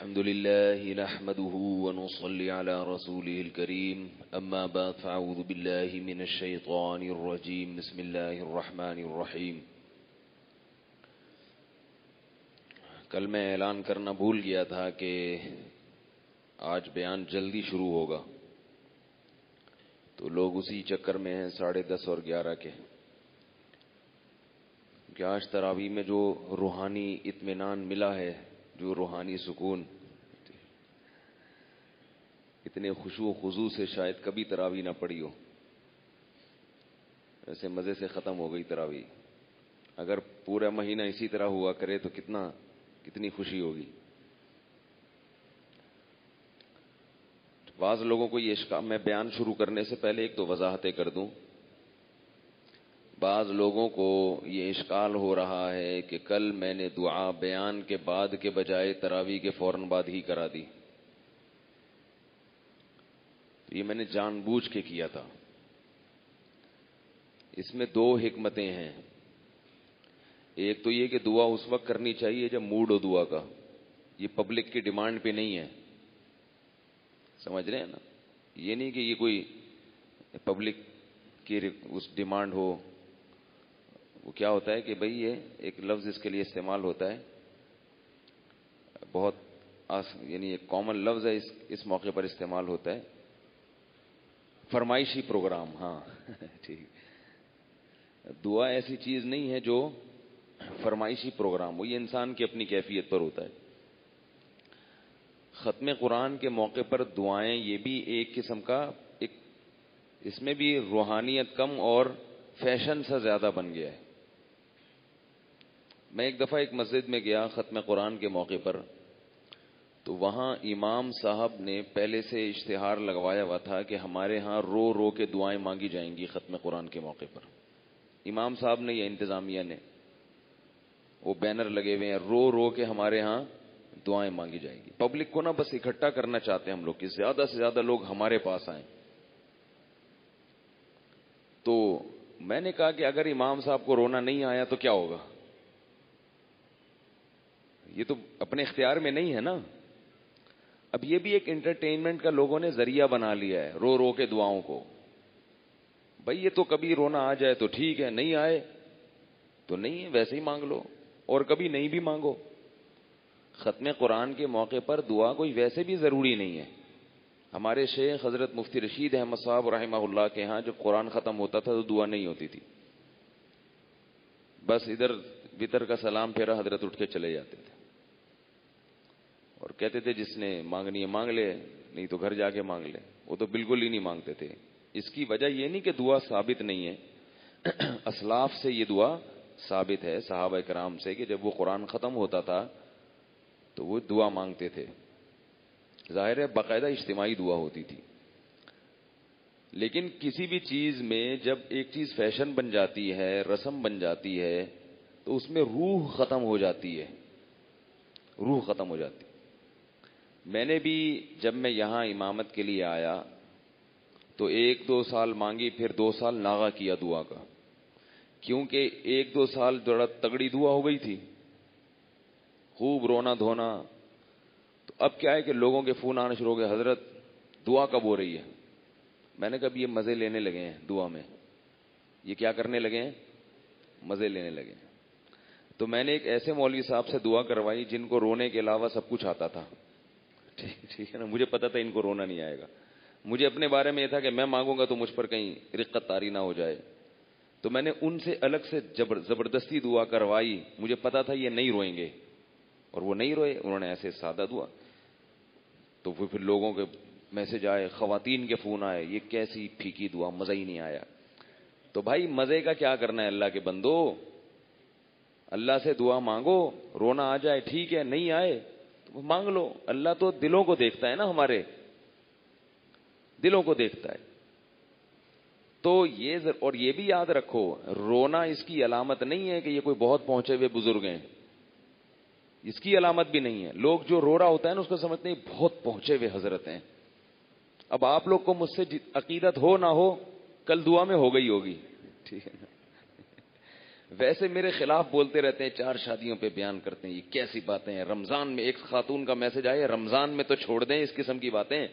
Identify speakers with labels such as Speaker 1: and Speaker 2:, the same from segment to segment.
Speaker 1: الحمد لله نحمده ونصلي على رسوله الكريم أما بعد فأعوذ بالله من الشيطان الرجيم بسم الله الرحمن الرحيم. کل میں اعلان کرنا بھول گیا تھا کہ آج بیان جلدی شروع ہوگا، تو لوگ اسی چکر میں ہیں 10:30 اور 11 کے، کہ آج تراویح میں جو روحانی اطمینان ملا ہے، جو روحانی سکون، اتنے خشوع و خضوع سے شاید کبھی تراویح نہ پڑی ہو. ایسے مزے سے ختم ہو گئی تراویح. اگر پورا مہینہ اسی طرح ہوا کرے تو کتنی خوشی ہوگی. بعض لوگوں کو یہ اشکال، میں بیان شروع کرنے سے پہلے ایک تو وضاحتیں کر دوں. بعض لوگوں کو یہ اشکال ہو رہا ہے کہ کل میں نے دعا بیان کے بعد کے بجائے تراویح کے فوراً بعد ہی کرا دی. تو یہ میں نے جان بوجھ کے کیا تھا. اس میں 2 حکمتیں ہیں. ایک تو یہ کہ دعا اس وقت کرنی چاہیے جب موڈ ہو دعا کا. یہ پبلک کی ڈیمانڈ پہ نہیں ہے، سمجھ رہے ہیں نا. یہ نہیں کہ یہ کوئی پبلک کی اس ڈیمانڈ ہو. وہ کیا ہوتا ہے کہ بھئی یہ ایک لفظ اس کے لیے استعمال ہوتا ہے، بہت یعنی ایک کامن لفظ ہے، اس موقع پر استعمال ہوتا ہے، فرمائشی پروگرام. ہاں ٹھیک. دعا ایسی چیز نہیں ہے جو فرمائشی پروگرام ہو، یہ انسان کی اپنی کیفیت پر ہوتا ہے. ختم قرآن کے موقع پر دعائیں یہ بھی ایک قسم کا اس میں بھی روحانیت کم اور فیشن سے زیادہ بن گیا ہے. میں ایک دفعہ ایک مسجد میں گیا ختم قرآن کے موقع پر، تو وہاں امام صاحب نے پہلے سے اشتہار لگوایا ہوا تھا کہ ہمارے ہاں رو رو کے دعائیں مانگی جائیں گی ختم قرآن کے موقع پر. امام صاحب نے یا انتظامیہ نے، وہ بینر لگے ہوئے ہیں، رو رو کے ہمارے ہاں دعائیں مانگی جائیں گی. پبلک کو نا بس اکٹھا کرنا چاہتے ہیں ہم لوگ کہ زیادہ سے زیادہ لوگ ہمارے پاس آئیں. تو میں نے کہا کہ اگر امام صاحب کو رونا نہیں آیا تو کیا ہوگا؟ یہ تو اپنے اختیار میں نہیں ہے نا. اب یہ بھی ایک انٹرٹینمنٹ کا لوگوں نے ذریعہ بنا لیا ہے، رو رو کے دعاؤں کو. بھئی یہ تو کبھی رونا آ جائے تو ٹھیک ہے، نہیں آئے تو نہیں ہے، ویسے ہی مانگ لو، اور کبھی نہیں بھی مانگو. ختم قرآن کے موقع پر دعا کوئی ویسے بھی ضروری نہیں ہے. ہمارے شیخ حضرت مفتی رشید احمد صاحب رحمہ اللہ کے ہاں جب قرآن ختم ہوتا تھا تو دعا نہیں ہوتی تھی. بس ادھر وطر کا سلام پھیرا، حضرت اٹھ کے چلے جاتے تھے اور کہتے تھے جس نے مانگنی ہے مانگ لے، نہیں تو گھر جا کے مانگ لے. وہ تو بالکل ہی نہیں مانگتے تھے. اس کی وجہ یہ نہیں کہ دعا ثابت نہیں ہے. اسلاف سے یہ دعا ثابت ہے، صحابہ کرام سے، کہ جب وہ قرآن ختم ہوتا تھا تو وہ دعا مانگتے تھے. ظاہر ہے باقاعدہ اجتماعی دعا ہوتی تھی. لیکن کسی بھی چیز میں جب ایک چیز فیشن بن جاتی ہے، رسم بن جاتی ہے، تو اس میں روح ختم ہو جاتی ہے. روح ختم ہو جاتی. میں نے بھی جب میں یہاں امامت کے لیے آیا تو 1-2 سال مانگی، پھر 2 سال ناغہ کیا دعا کا، کیونکہ 1-2 سال بڑا تگڑی دعا ہو گئی تھی، خوب رونا دھونا. تو اب کیا ہے کہ لوگوں کے فون آنا شروع ہو گئے، حضرت دعا کب ہو رہی ہے؟ میں نے کہا یہ مزے لینے لگے ہیں دعا میں. یہ کیا کرنے لگے ہیں؟ مزے لینے لگے ہیں. تو میں نے ایک ایسے مولوی صاحب سے دعا کروائی جن کو رونے کے علاوہ سب کچھ آتا تھا. ٹھیک ہے نا. مجھے پتا تھا ان کو رونا نہیں آئے گا. مجھے اپنے بارے میں یہ تھا کہ میں مانگوں گا تو مجھ پر کہیں رقت طاری نہ ہو جائے. تو میں نے ان سے الگ سے زبردستی دعا کروائی. مجھے پتا تھا یہ نہیں روئیں گے، اور وہ نہیں روئے. انہوں نے ایسے سادہ دعا. تو پھر لوگوں کے میسج آئے، خواتین کے فون آئے، یہ کیسی پھیکی دعا، مزہ ہی نہیں آیا. تو بھائی مزے کا کیا کرنا ہے اللہ کے بندو؟ اللہ سے دعا مانگو. رونا آ جائے ٹھیک ہے، نہیں آئے تو مانگ لو. اللہ تو دلوں کو دیکھتا ہے نا، ہمارے دلوں کو دیکھتا ہے. تو اور یہ بھی یاد رکھو، رونا اس کی علامت نہیں ہے کہ یہ کوئی بہت پہنچے ہوئے بزرگ ہیں. اس کی علامت بھی نہیں ہے. لوگ جو رو رہا ہوتا ہے نا اس کو سمجھتے ہیں بہت پہنچے ہوئے حضرت ہیں. اب آپ لوگ کو مجھ سے عقیدت ہو نہ ہو، کل دعا میں ہو گئی ہوگی. ٹھیک ہے نا. ویسے میرے خلاف بولتے رہتے ہیں, 4 شادیوں پہ بیان کرتے ہیں, یہ کیسی باتیں ہیں. رمضان میں ایک خاتون کا میسج آیا, رمضان میں تو چھوڑ دیں اس قسم کی باتیں.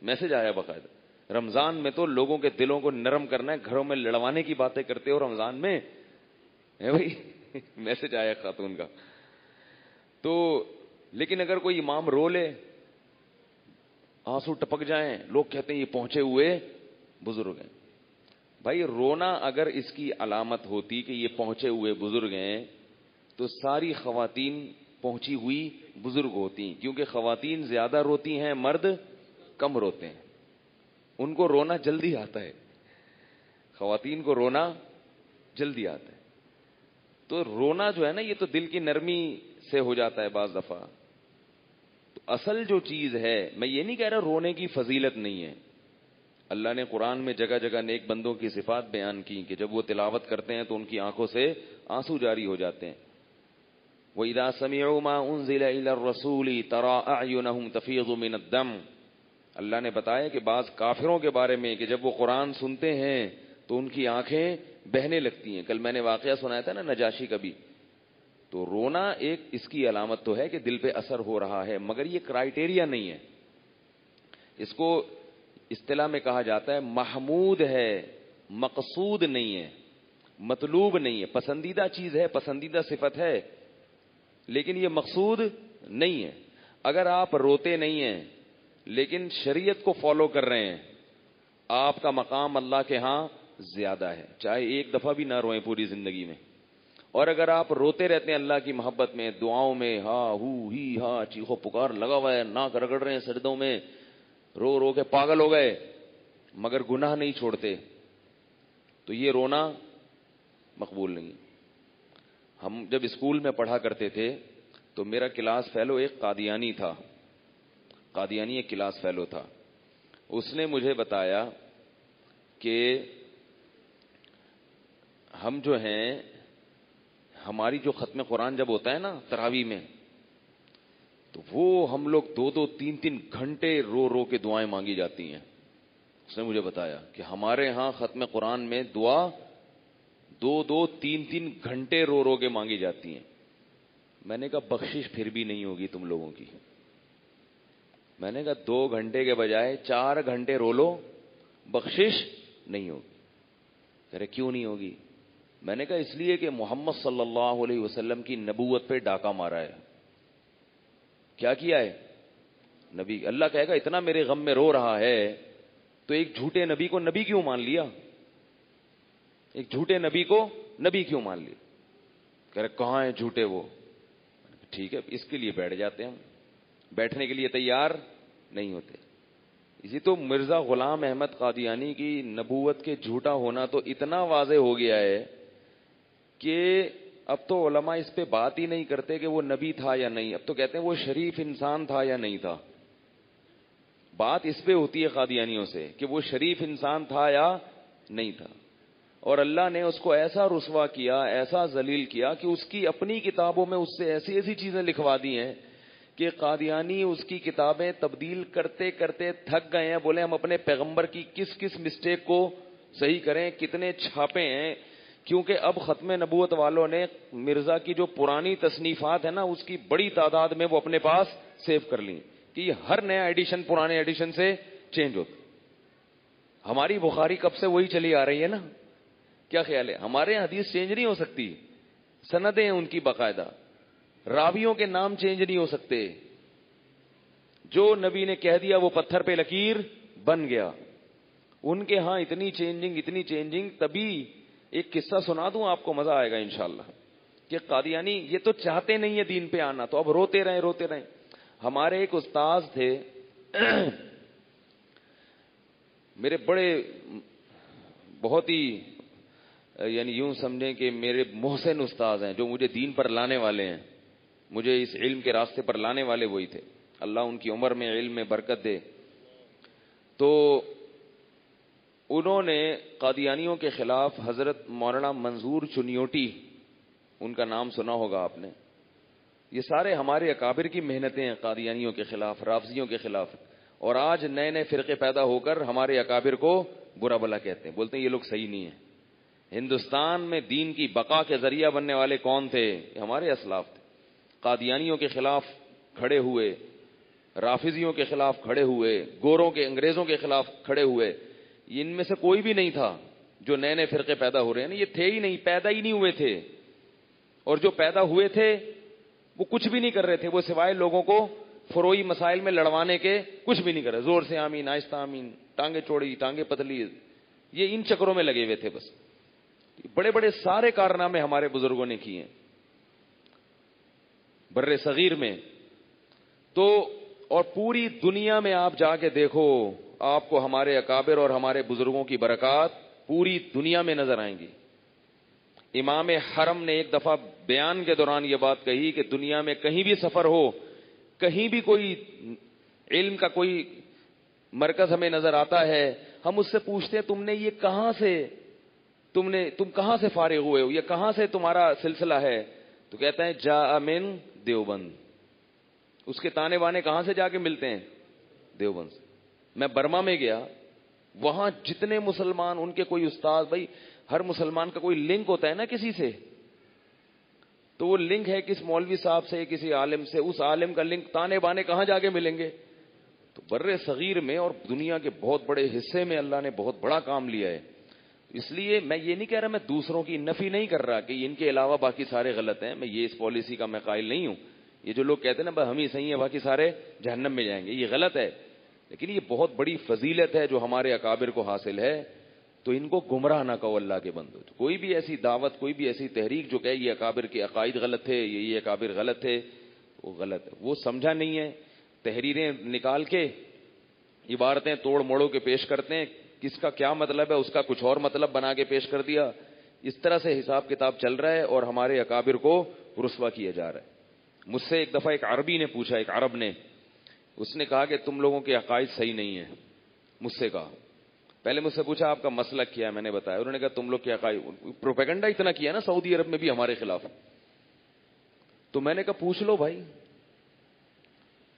Speaker 1: میسج آیا باقاعدہ, رمضان میں تو لوگوں کے دلوں کو نرم کرنا ہے, گھروں میں لڑوانے کی باتیں کرتے ہو رمضان میں, ہے بھائی. میسج آیا خاتون کا. تو لیکن اگر کوئی امام رو لے, آنسو ٹپک جائیں, لوگ کہتے ہیں یہ پہنچے ہوئے بزرگ ہیں. بھائی رونا اگر اس کی علامت ہوتی کہ یہ پہنچے ہوئے بزرگ ہیں تو ساری خواتین پہنچی ہوئی بزرگ ہوتی, کیونکہ خواتین زیادہ روتی ہیں, مرد کم روتے ہیں. ان کو رونا جلدی آتا ہے, خواتین کو رونا جلدی آتا ہے. تو رونا جو ہے نا, یہ تو دل کی نرمی سے ہو جاتا ہے بعض دفعہ. تو اصل جو چیز ہے, میں یہ نہیں کہہ رہا رونے کی فضیلت نہیں ہے. اللہ نے قرآن میں جگہ جگہ نیک بندوں کی صفات بیان کی کہ جب وہ تلاوت کرتے ہیں تو ان کی آنکھوں سے آنسو جاری ہو جاتے ہیں. وَإِذَا سَمِعُوا مَا أُنزِلَ إِلَى الرَّسُولِ تَرَىٰ أَعْيُنَهُمْ تَفِيضُ مِنَ الدَّمْعِ. اللہ نے بتایا کہ بعض کافروں کے بارے میں کہ جب وہ قرآن سنتے ہیں تو ان کی آنکھیں بہنے لگتی ہیں. کل میں نے واقعہ سنایا تھا نا نجاشی کا بھی. تو رونا ایک اس کی علامت تو ہے کہ دل پہ اثر ہو رہا ہے, مگر یہ کرائٹیریا نہیں ہے. اس کو اصطلاح میں کہا جاتا ہے محمود ہے, مقصود نہیں ہے, مطلوب نہیں ہے. پسندیدہ چیز ہے, پسندیدہ صفت ہے, لیکن یہ مقصود نہیں ہے. اگر آپ روتے نہیں ہیں لیکن شریعت کو فالو کر رہے ہیں, آپ کا مقام اللہ کے ہاں زیادہ ہے, چاہے ایک دفعہ بھی نہ روئیں پوری زندگی میں. اور اگر آپ روتے رہتے ہیں اللہ کی محبت میں, دعاؤں میں, ہا ہو ہی ہا چیخو پکار لگا ہوا ہے, ناک رگڑ رہے ہیں سجدوں میں, رو رو کے پاگل ہو گئے, مگر گناہ نہیں چھوڑتے, تو یہ رونا مقبول نہیں. ہم جب اسکول میں پڑھا کرتے تھے تو میرا کلاس فیلو ایک قادیانی تھا, قادیانی ایک کلاس فیلو تھا. اس نے مجھے بتایا کہ ہم جو ہیں, ہماری جو ختم قرآن جب ہوتا ہے نا تراویح میں, تو وہ ہم لوگ 2-2, 3-3 گھنٹے رو رو کے دعائیں مانگی جاتی ہیں. اس نے مجھے بتایا کہ ہمارے ہاں ختم قرآن میں دعا 2-2, 3-3 گھنٹے رو رو کے مانگی جاتی ہیں. میں نے کہا بخشش پھر بھی نہیں ہوگی تم لوگوں کی. میں نے کہا 2 گھنٹے کے بجائے 4 گھنٹے رو لو, بخشش نہیں ہوگی. کہہ رہے کیوں نہیں ہوگی؟ میں نے کہا اس لیے کہ محمد صلی اللہ علیہ وسلم کی نبوت پہ ڈاکہ مارا ہے. کیا کیا ہے؟ نبی. اللہ کہے گا اتنا میرے غم میں رو رہا ہے تو ایک جھوٹے نبی کو نبی کیوں مان لیا؟ ایک جھوٹے نبی کو نبی کیوں مان لیا؟ کہہ رہے کہاں ہیں جھوٹے وہ؟ ٹھیک ہے, اس کے لیے بیٹھ جاتے ہیں, بیٹھنے کے لیے تیار نہیں ہوتے. اسی تو مرزا غلام احمد قادیانی کی نبوت کے جھوٹا ہونا تو اتنا واضح ہو گیا ہے کہ اب تو علماء اس پہ بات ہی نہیں کرتے کہ وہ نبی تھا یا نہیں, اب تو کہتے ہیں وہ شریف انسان تھا یا نہیں تھا. بات اس پہ ہوتی ہے قادیانیوں سے کہ وہ شریف انسان تھا یا نہیں تھا. اور اللہ نے اس کو ایسا رسوا کیا, ایسا ذلیل کیا کہ اس کی اپنی کتابوں میں اس سے ایسی ایسی چیزیں لکھوا دی ہیں کہ قادیانی اس کی کتابیں تبدیل کرتے کرتے تھک گئے ہیں. بولے ہم اپنے پیغمبر کی کس کس مسٹیک کو صحیح کریں, کتنے چھاپے ہیں, کیونکہ اب ختم نبوت والوں نے مرزا کی جو پرانی تصنیفات ہے نا اس کی بڑی تعداد میں وہ اپنے پاس سیو کر لی کہ یہ ہر نیا ایڈیشن پرانے ایڈیشن سے چینج ہوتا. ہماری بخاری کب سے وہی چلی آ رہی ہے نا, کیا خیال ہے؟ ہمارے یہاں حدیث چینج نہیں ہو سکتی, سندیں ہیں ان کی باقاعدہ, راویوں کے نام چینج نہیں ہو سکتے. جو نبی نے کہہ دیا وہ پتھر پہ لکیر بن گیا. ان کے ہاں اتنی چینجنگ. تبھی ایک قصہ سنا دوں آپ کو, مزہ آئے گا انشاءاللہ, کہ قادیانی یہ تو چاہتے نہیں ہے دین پہ آنا, تو اب روتے رہیں. ہمارے ایک استاذ تھے میرے بڑے, بہت ہی یعنی یوں سمجھیں کہ میرے محسن استاذ ہیں جو مجھے دین پر لانے والے ہیں, مجھے اس علم کے راستے پر لانے والے وہی تھے. اللہ ان کی عمر میں علم میں برکت دے. تو انہوں نے قادیانیوں کے خلاف حضرت مولانا منظور چنیوٹی, ان کا نام سنا ہوگا آپ نے, یہ سارے ہمارے اکابر کی محنتیں ہیں قادیانیوں کے خلاف, رافضیوں کے خلاف. اور آج نئے نئے فرقے پیدا ہو کر ہمارے اکابر کو برا بلا کہتے ہیں, بولتے ہیں یہ لوگ صحیح نہیں ہیں, ہندوستان میں دین کی بقا کے ذریعہ بننے والے کون تھے؟ ہمارے اسلاف تھے. قادیانیوں کے خلاف کھڑے ہوئے, رافضیوں کے خلاف کھڑے ہوئے, گوروں کے, انگریزوں کے خلاف کھڑے ہوئے. ان میں سے کوئی بھی نہیں تھا جو نئے نئے فرقے پیدا ہو رہے ہیں نا, یہ تھے ہی نہیں, پیدا ہی نہیں ہوئے تھے. اور جو پیدا ہوئے تھے وہ کچھ بھی نہیں کر رہے تھے, وہ سوائے لوگوں کو فروئی مسائل میں لڑوانے کے کچھ بھی نہیں کر رہے. زور سے آمین, آہستہ آمین, ٹانگیں چوڑی ٹانگیں پتلی, یہ ان چکروں میں لگے ہوئے تھے بس. بڑے بڑے سارے کارنامے ہمارے بزرگوں نے کیے بر صغیر میں. تو اور پوری دنیا میں آپ جا کے دیکھو, آپ کو ہمارے اکابر اور ہمارے بزرگوں کی برکات پوری دنیا میں نظر آئیں گی. امام حرم نے ایک دفعہ بیان کے دوران یہ بات کہی کہ دنیا میں کہیں بھی سفر ہو, کہیں بھی کوئی علم کا کوئی مرکز ہمیں نظر آتا ہے, ہم اس سے پوچھتے ہیں تم نے یہ کہاں سے, تم کہاں سے فارغ ہوئے ہو, یہ کہاں سے تمہارا سلسلہ ہے؟ تو کہتا ہے جاء من دیوبند. اس کے تانے بانے کہاں سے جا کے ملتے ہیں؟ دیوبند سے. میں برما میں گیا, وہاں جتنے مسلمان, ان کے کوئی استاد, بھائی ہر مسلمان کا کوئی لنک ہوتا ہے نا کسی سے, تو وہ لنک ہے کس مولوی صاحب سے, کسی عالم سے, اس عالم کا لنک, تانے بانے کہاں جا کے ملیں گے؟ تو بر صغیر میں اور دنیا کے بہت بڑے حصے میں اللہ نے بہت بڑا کام لیا ہے. اس لیے میں یہ نہیں کہہ رہا, میں دوسروں کی نفی نہیں کر رہا کہ ان کے علاوہ باقی سارے غلط ہیں, میں یہ اس پالیسی کا میں قائل نہیں ہوں. یہ جو لوگ کہتے ہیں نا بھائی ہم ہی صحیح ہیں باقی سارے جہنم میں جائیں گے, یہ غلط ہے. لیکن یہ بہت بڑی فضیلت ہے جو ہمارے اکابر کو حاصل ہے, تو ان کو گمراہ نہ کہو اللہ کے بندو. کوئی بھی ایسی دعوت, کوئی بھی ایسی تحریک جو کہے یہ اکابر کے عقائد غلط تھے, یہ اکابر غلط تھے, وہ غلط ہے. وہ سمجھا نہیں ہے, تحریریں نکال کے عبارتیں توڑ موڑوں کے پیش کرتے ہیں, کس کا کیا مطلب ہے اس کا کچھ اور مطلب بنا کے پیش کر دیا. اس طرح سے حساب کتاب چل رہا ہے اور ہمارے اکابر کو رسوا کیا جا رہا ہے. مجھ سے ایک دفعہ ایک عربی نے پوچھا, ایک عرب نے, اس نے کہا کہ تم لوگوں کے عقائد صحیح نہیں ہیں. مجھ سے کہا, پہلے مجھ سے پوچھا آپ کا مسلک کیا ہے, میں نے بتایا. انہوں نے کہا تم لوگ کے عقائد, پروپیگنڈا اتنا کیا نا سعودی عرب میں بھی ہمارے خلاف. تو میں نے کہا پوچھ لو بھائی,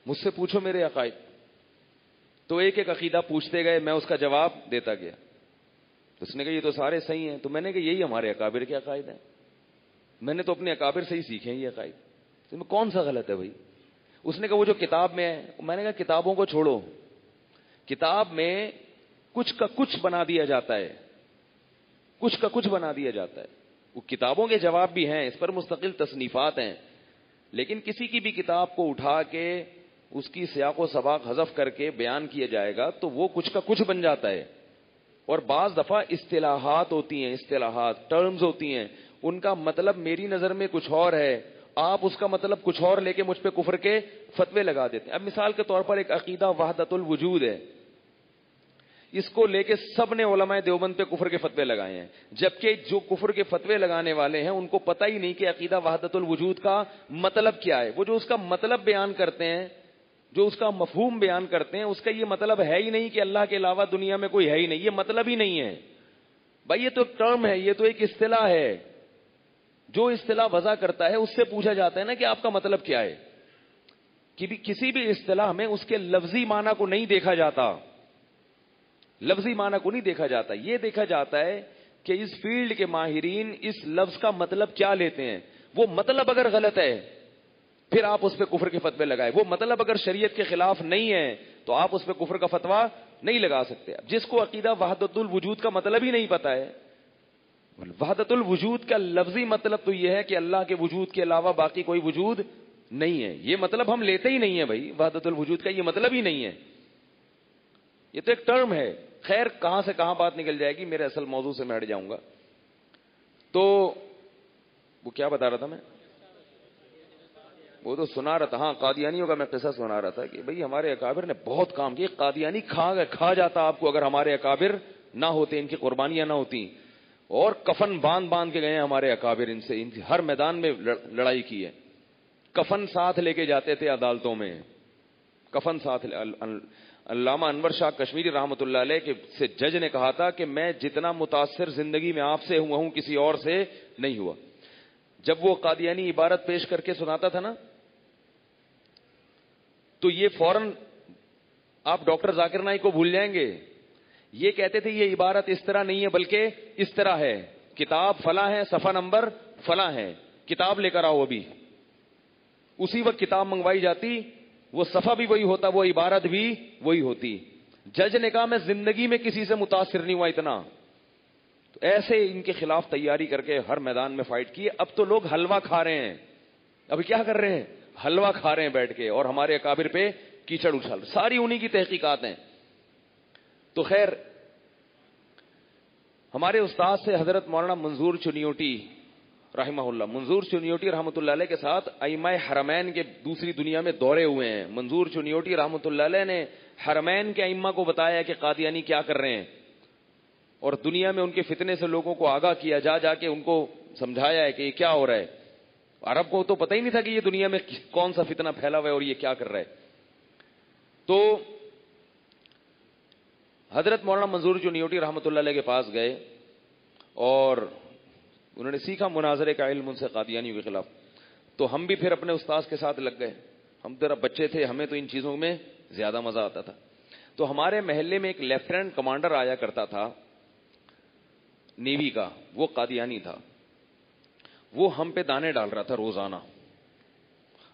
Speaker 1: مجھ سے پوچھو میرے عقائد. تو ایک ایک عقیدہ پوچھتے گئے, میں اس کا جواب دیتا گیا. تو اس نے کہا یہ تو سارے صحیح ہیں. تو میں نے کہا یہی ہمارے اکابر کے عقائد ہیں, میں نے تو اپنے اکابر سے ہی سیکھے ہیں یہ عقائد, تو میں کون سا غلط ہے بھائی؟ اس نے کہا وہ جو کتاب میں ہے. میں نے کہا کتابوں کو چھوڑو, کتاب میں کچھ کا کچھ بنا دیا جاتا ہے, کچھ کا کچھ بنا دیا جاتا ہے. وہ کتابوں کے جواب بھی ہیں, اس پر مستقل تصنیفات ہیں, لیکن کسی کی بھی کتاب کو اٹھا کے اس کی سیاق و سباق حذف کر کے بیان کیا جائے گا تو وہ کچھ کا کچھ بن جاتا ہے. اور بعض دفعہ اصطلاحات ہوتی ہیں, اصطلاحات ٹرمز ہوتی ہیں, ان کا مطلب میری نظر میں کچھ اور ہے, آپ اس کا مطلب کچھ اور لے کے مجھ پہ کفر کے فتوے لگا دیتے ہیں. اب مثال کے طور پر ایک عقیدہ وحدت الوجود ہے, اس کو لے کے سب نے علماء دیوبند پہ کفر کے فتوے لگائے ہیں, جبکہ جو کفر کے فتوے لگانے والے ہیں ان کو پتہ ہی نہیں کہ عقیدہ وحدت الوجود کا مطلب کیا ہے. وہ جو اس کا مطلب بیان کرتے ہیں, جو اس کا مفہوم بیان کرتے ہیں, اس کا یہ مطلب ہے ہی نہیں کہ اللہ کے علاوہ دنیا میں کوئی ہے ہی نہیں. یہ مطلب ہی نہیں ہے بھائی, یہ تو ٹرم ہے, یہ تو ایک اصطلاح ہے. جو اصطلاح وضع کرتا ہے اس سے پوچھا جاتا ہے نا کہ آپ کا مطلب کیا ہے. کسی بھی اصطلاح میں اس کے لفظی معنی کو نہیں دیکھا جاتا, لفظی معنی کو نہیں دیکھا جاتا. یہ دیکھا جاتا ہے کہ اس فیلڈ کے ماہرین اس لفظ کا مطلب کیا لیتے ہیں. وہ مطلب اگر غلط ہے پھر آپ اس پہ کفر کے فتوے لگائے. وہ مطلب اگر شریعت کے خلاف نہیں ہے تو آپ اس پہ کفر کا فتویٰ نہیں لگا سکتے. جس کو عقیدہ وحدت الوجود کا مطلب ہی نہیں پتا ہے, وحدت الوجود کا لفظی مطلب تو یہ ہے کہ اللہ کے وجود کے علاوہ باقی کوئی وجود نہیں ہے, یہ مطلب ہم لیتے ہی نہیں ہے بھائی. وحدت الوجود کا یہ مطلب ہی نہیں ہے, یہ تو ایک ٹرم ہے. خیر کہاں سے کہاں بات نکل جائے گی, میرے اصل موضوع سے میں ہٹ جاؤں گا. تو وہ کیا بتا رہا تھا میں, وہ تو سنا رہا تھا, ہاں قادیانیوں کا میں قصہ سنا رہا تھا کہ بھئی ہمارے اکابر نے بہت کام کیے. قادیانی کھا جاتا آپ کو اگر ہمارے اکابر نہ ہوتے, ان کی قربانیاں نہ ہوتی. اور کفن باندھ کے گئے ہیں ہمارے اکابر, ان سے ہر میدان میں لڑائی کی ہے. کفن ساتھ لے کے جاتے تھے عدالتوں میں, کفن ساتھ. علامہ انور شاہ کشمیری رحمۃ اللہ علیہ کے سے جج نے کہا تھا کہ میں جتنا متاثر زندگی میں آپ سے ہوا ہوں کسی اور سے نہیں ہوا. جب وہ قادیانی عبارت پیش کر کے سناتا تھا نا, تو یہ فوراً آپ ڈاکٹر ذاکر نائک کو بھول جائیں گے. یہ کہتے تھے یہ عبارت اس طرح نہیں ہے بلکہ اس طرح ہے. کتاب فلاں ہے، صفحہ نمبر فلاں ہے، کتاب لے کر آؤ. ابھی اسی وقت کتاب منگوائی جاتی، وہ صفحہ بھی وہی ہوتا، وہ عبارت بھی وہی ہوتی. جج نے کہا میں زندگی میں کسی سے متاثر نہیں ہوا اتنا. تو ایسے ان کے خلاف تیاری کر کے ہر میدان میں فائٹ کی. اب تو لوگ حلوہ کھا رہے ہیں. ابھی کیا کر رہے ہیں؟ حلوہ کھا رہے ہیں بیٹھ کے، اور ہمارے اکابر پہ کیچڑ اچھال. ساری انہی کی تحقیقات ہیں. تو خیر، ہمارے استاد سے حضرت مولانا منظور چنیوٹی رحمہ اللہ، منظور چنیوٹی رحمۃ اللہ علیہ کے ساتھ ائمہ حرمین کے دوسری دنیا میں دورے ہوئے ہیں. منظور چنیوٹی رحمۃ اللہ علیہ نے حرمین کے ائمہ کو بتایا کہ قادیانی کیا کر رہے ہیں، اور دنیا میں ان کے فتنے سے لوگوں کو آگاہ کیا، جا کے ان کو سمجھایا ہے کہ یہ کیا ہو رہا ہے. عرب کو تو پتہ ہی نہیں تھا کہ یہ دنیا میں کون سا فتنہ پھیلا ہوا ہے اور یہ کیا کر رہا ہے. تو حضرت مولانا منظور چنیوٹی رحمۃ اللہ علیہ کے پاس گئے اور انہوں نے سیکھا مناظرے کا علم ان سے قادیانیوں کے خلاف. تو ہم بھی پھر اپنے استاذ کے ساتھ لگ گئے. ہم ذرا بچے تھے، ہمیں تو ان چیزوں میں زیادہ مزہ آتا تھا. تو ہمارے محلے میں ایک لیفٹیننٹ کمانڈر آیا کرتا تھا نیوی کا، وہ قادیانی تھا. وہ ہم پہ دانے ڈال رہا تھا روزانہ.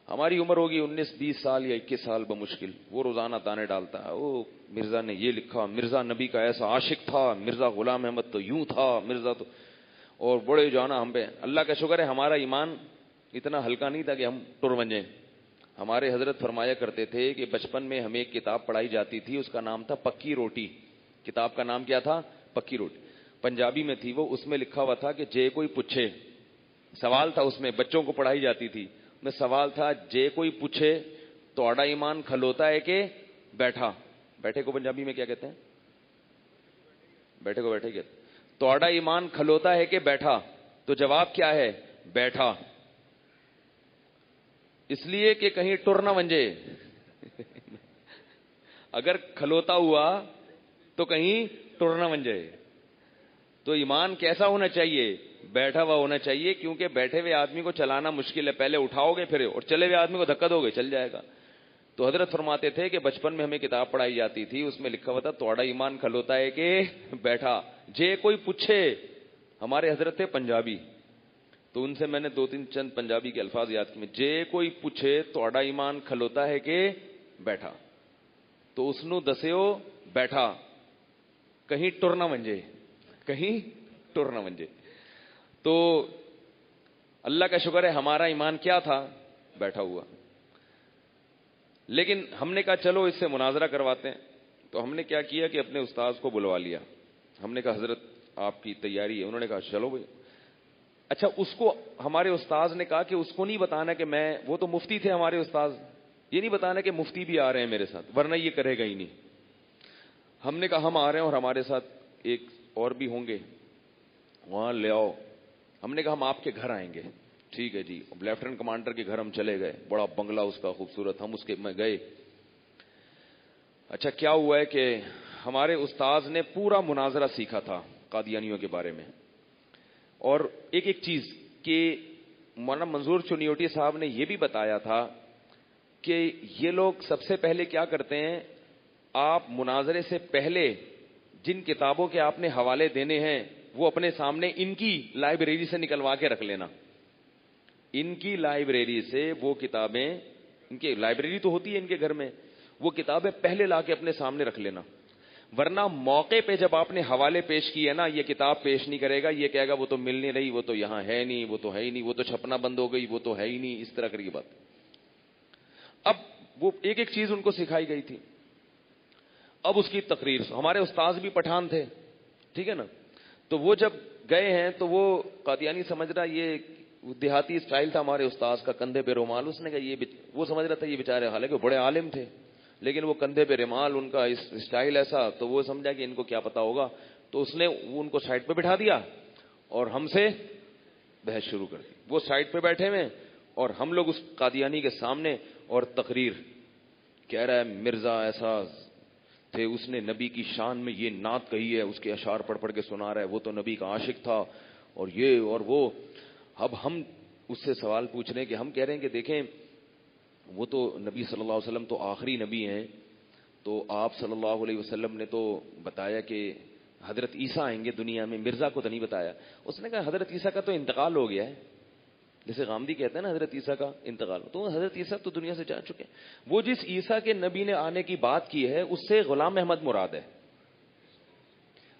Speaker 1: ہماری عمر ہوگی 19-20 سال یا 21 سال بمشکل. وہ روزانہ دانے ڈالتا ہے، وہ مرزا نے یہ لکھا، مرزا نبی کا ایسا عاشق تھا، مرزا غلام احمد تو یوں تھا، مرزا تو، اور بڑے جانا ہم پہ. اللہ کا شکر ہے ہمارا ایمان اتنا ہلکا نہیں تھا کہ ہم ٹر بن جائیں. ہمارے حضرت فرمایا کرتے تھے کہ بچپن میں ہمیں ایک کتاب پڑھائی جاتی تھی، اس کا نام تھا پکی روٹی. کتاب کا نام کیا تھا؟ پکی روٹی. پنجابی میں تھی وہ. اس میں لکھا ہوا تھا کہ جے کوئی پوچھے، سوال تھا اس میں، بچوں کو پڑھائی جاتی تھی. میں سوال تھا، جے کوئی پوچھے تو آڑا ایمان کھلوتا ہے کہ بیٹھا؟ بیٹھے کو پنجابی میں کیا کہتے ہیں؟ بیٹھے کو بیٹھے کہتے ہیں. تو آڑا ایمان کھلوتا ہے کہ بیٹھا؟ تو جواب کیا ہے؟ بیٹھا. اس لیے کہ کہیں ٹر نہ بن جائے. اگر کھلوتا ہوا تو کہیں ٹر نہ بن جائے. تو ایمان کیسا ہونا چاہیے؟ بیٹھا ہوا ہونا چاہیے، کیونکہ بیٹھے ہوئے آدمی کو چلانا مشکل ہے. پہلے اٹھاؤ گے پھر، اور چلے ہوئے آدمی کو دھکا دو گے چل جائے گا. تو حضرت فرماتے تھے کہ بچپن میں ہمیں کتاب پڑھائی جاتی تھی، اس میں لکھا ہوا تھا توڑا ایمان کھلوتا ہے کہ بیٹھا. جے کوئی پوچھے، ہمارے حضرت تھے پنجابی، تو ان سے میں نے 2-3 چند پنجابی کے الفاظ یاد کیے. جے کوئی پوچھے توڑا ایمان کھلوتا ہے کہ بیٹھا. تو اس نو دسیو بیٹھا، کہیں ٹر نہ منجے، کہیں ٹر نہ منجے. تو اللہ کا شکر ہے ہمارا ایمان کیا تھا؟ بیٹھا ہوا. لیکن ہم نے کہا چلو اس سے مناظرہ کرواتے ہیں. تو ہم نے کیا کیا کہ اپنے استاذ کو بلوا لیا. ہم نے کہا حضرت آپ کی تیاری ہے؟ انہوں نے کہا چلو بھائی. اچھا، اس کو ہمارے استاذ نے کہا کہ اس کو نہیں بتانا کہ میں، وہ تو مفتی تھے ہمارے استاذ، یہ نہیں بتانا کہ مفتی بھی آ رہے ہیں میرے ساتھ، ورنہ یہ کرے گا ہی نہیں. ہم نے کہا ہم آ رہے ہیں اور ہمارے ساتھ ایک اور بھی ہوں گے، وہاں لے آؤ. ہم نے کہا ہم آپ کے گھر آئیں گے. ٹھیک ہے جی. لیفٹیننٹ کمانڈر کے گھر ہم چلے گئے. بڑا بنگلہ اس کا خوبصورت. ہم اس کے میں گئے. اچھا، کیا ہوا ہے کہ ہمارے استاذ نے پورا مناظرہ سیکھا تھا قادیانیوں کے بارے میں. اور ایک ایک چیز کہ مولانا منظور چنیوٹی صاحب نے یہ بھی بتایا تھا کہ یہ لوگ سب سے پہلے کیا کرتے ہیں، آپ مناظرے سے پہلے جن کتابوں کے آپ نے حوالے دینے ہیں وہ اپنے سامنے ان کی لائبریری سے نکلوا کے رکھ لینا. ان کی لائبریری سے وہ کتابیں، ان کی لائبریری تو ہوتی ہے ان کے گھر میں، وہ کتابیں پہلے لا کے اپنے سامنے رکھ لینا. ورنہ موقع پہ جب آپ نے حوالے پیش کیے نا، یہ کتاب پیش نہیں کرے گا، یہ کہے گا وہ تو مل نہیں رہی، وہ تو یہاں ہے نہیں، وہ تو ہے ہی نہیں، وہ تو چھپنا بند ہو گئی، وہ تو ہے ہی نہیں، اس طرح کی بات. اب وہ ایک ایک چیز ان کو سکھائی گئی تھی. اب اس کی تقریر، ہمارے استاذ بھی پٹھان تھے، ٹھیک ہے نا. تو وہ جب گئے ہیں تو وہ قادیانی سمجھ رہا، یہ دیہاتی اسٹائل تھا ہمارے استاذ کا، کندھے پہ رومال. اس نے کہا یہ وہ سمجھ رہا تھا یہ بیچارے، حالانکہ بڑے عالم تھے، لیکن وہ کندھے پہ رومال، ان کا اسٹائل ایسا، تو وہ سمجھا کہ ان کو کیا پتا ہوگا. تو اس نے ان کو سائڈ پہ بٹھا دیا اور ہم سے بحث شروع کر دی. وہ سائڈ پہ بیٹھے ہوئے اور ہم لوگ اس قادیانی کے سامنے، اور تقریر کہہ رہا ہے مرزا ایسا تھے، اس نے نبی کی شان میں یہ نعت کہی ہے، اس کے اشعار پڑھ پڑھ کے سنا رہا ہے، وہ تو نبی کا عاشق تھا، اور یہ اور وہ. اب ہم اس سے سوال پوچھ رہے ہیں کہ ہم کہہ رہے ہیں کہ دیکھیں وہ تو نبی صلی اللہ علیہ وسلم تو آخری نبی ہیں، تو آپ صلی اللہ علیہ وسلم نے تو بتایا کہ حضرت عیسیٰ آئیں گے دنیا میں, مرزا کو تو نہیں بتایا. اس نے کہا حضرت عیسیٰ کا تو انتقال ہو گیا ہے, جیسے غامدی کہتے ہیں نا حضرت عیسیٰ کا انتقال, تو حضرت عیسیٰ تو دنیا سے جا چکے ہیں. وہ جس عیسیٰ کے نبی نے آنے کی بات کی ہے اس سے غلام احمد مراد ہے.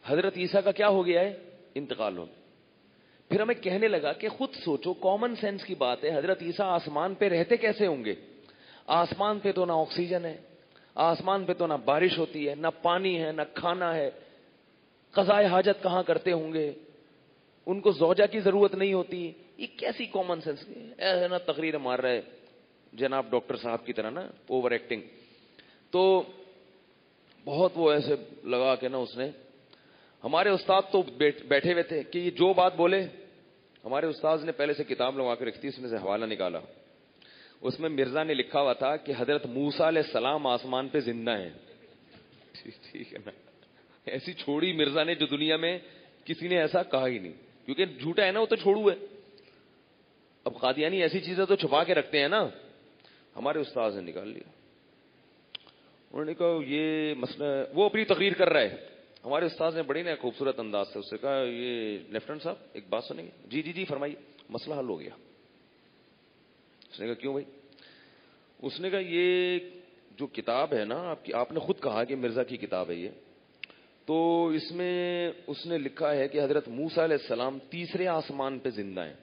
Speaker 1: حضرت عیسیٰ کا کیا ہو گیا ہے, انتقال ہو. پھر ہمیں کہنے لگا کہ خود سوچو, کامن سینس کی بات ہے, حضرت عیسیٰ آسمان پہ رہتے کیسے ہوں گے؟ آسمان پہ تو نہ آکسیجن ہے, آسمان پہ تو نہ بارش ہوتی ہے, نہ پانی ہے, نہ کھانا ہے, قضائے حاجت کہاں کرتے ہوں گے, ان کو زوجہ کی ضرورت نہیں ہوتی. یہ کیسی کامن سینس ایسے نا تقریر مار رہے جناب ڈاکٹر صاحب کی طرح نا, اوور ایکٹنگ. تو بہت وہ ایسے لگا کے نا اس نے, ہمارے استاد تو بیٹھے ہوئے تھے کہ یہ جو بات بولے, ہمارے استاد نے پہلے سے کتاب لگا کے رکھی تھی, اس میں سے حوالہ نکالا, اس میں مرزا نے لکھا ہوا تھا کہ حضرت موسیٰ علیہ السلام آسمان پہ زندہ ہیں. ٹھیک ہے نا, ایسی چھوڑی مرزا نے جو دنیا میں کسی نے ایسا کہا ہی نہیں, کیونکہ جھوٹا ہے نا, وہ تو چھوڑو ہے. اب قادیانی ایسی چیزیں تو چھپا کے رکھتے ہیں نا, ہمارے استاد نے نکال لیا. انہوں نے کہا یہ مسئلہ, وہ اپنی تقریر کر رہا ہے, ہمارے استاد نے بڑی نا خوبصورت انداز سے اس سے کہا یہ لیفٹنٹ صاحب ایک بات سنیں گے؟ جی جی جی فرمائیے. مسئلہ حل ہو گیا. اس نے کہا کیوں بھائی؟ اس نے کہا یہ جو کتاب ہے نا آپ نے خود کہا کہ مرزا کی کتاب ہے یہ, تو اس میں اس نے لکھا ہے کہ حضرت موسیٰ علیہ السلام تیسرے آسمان پہ زندہ ہیں.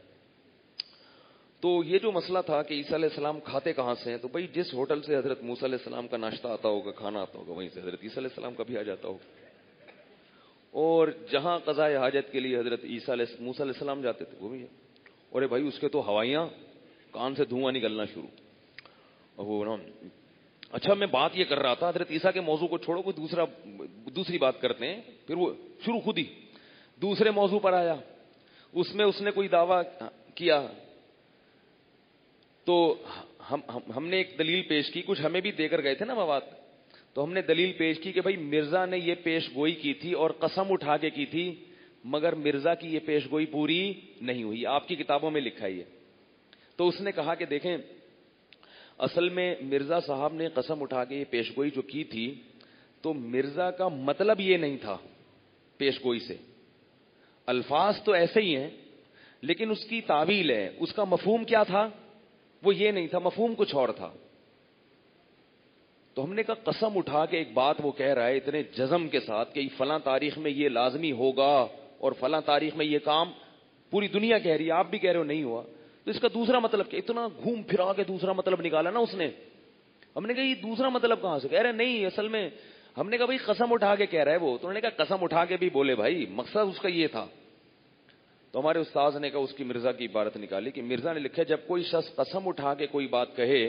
Speaker 1: تو یہ جو مسئلہ تھا کہ عیسیٰ علیہ السلام کھاتے کہاں سے ہیں, تو بھائی جس ہوٹل سے حضرت موسیٰ علیہ السلام کا ناشتہ آتا ہوگا, کھانا آتا ہوگا, وہیں سے حضرت عیسیٰ علیہ السلام کا بھی آ جاتا ہوگا. اور جہاں قضائے حاجت کے لیے حضرت موسیٰ علیہ السلام جاتے تھے وہ بھی ہے. اور بھائی اس کے تو ہوائیاں کان سے دھواں نکلنا شروع. اور وہ نا, اچھا میں بات یہ کر رہا تھا, حضرت عیسیٰ کے موضوع کو چھوڑو, کوئی دوسری بات کرتے ہیں. پھر وہ شروع خود ہی دوسرے موضوع پر آیا, اس میں اس نے کوئی دعویٰ کیا, تو ہم نے ایک دلیل پیش کی, کچھ ہمیں بھی دے کر گئے تھے نا مواد, تو ہم نے دلیل پیش کی کہ بھائی مرزا نے یہ پیش گوئی کی تھی اور قسم اٹھا کے کی تھی, مگر مرزا کی یہ پیش گوئی پوری نہیں ہوئی, آپ کی کتابوں میں لکھا ہے. تو اس نے کہا کہ دیکھیں اصل میں مرزا صاحب نے قسم اٹھا کے یہ پیش گوئی جو کی تھی, تو مرزا کا مطلب یہ نہیں تھا پیش گوئی سے, الفاظ تو ایسے ہی ہیں لیکن اس کی تعویل ہے, اس کا مفہوم کیا تھا وہ یہ نہیں تھا, مفہوم کچھ اور تھا. تو ہم نے کہا قسم اٹھا کے ایک بات وہ کہہ رہا ہے اتنے جزم کے ساتھ کہ فلاں تاریخ میں یہ لازمی ہوگا اور فلاں تاریخ میں یہ کام, پوری دنیا کہہ رہی ہے, آپ بھی کہہ رہے ہو نہیں ہوا, تو اس کا دوسرا مطلب کیا؟ اتنا گھوم پھرا کے دوسرا مطلب نکالا نا اس نے. ہم نے کہا یہ دوسرا مطلب کہاں سے؟ کہہ رہے نہیں اصل میں. ہم نے کہا بھائی قسم اٹھا کے کہہ رہا ہے وہ, تو انہوں نے کہا قسم اٹھا کے بھی بولے بھائی, مقصد اس کا یہ تھا. تو ہمارے استاذ نے کہا اس کی مرزا کی عبارت نکالی کہ مرزا نے لکھا جب کوئی شخص قسم اٹھا کے کوئی بات کہے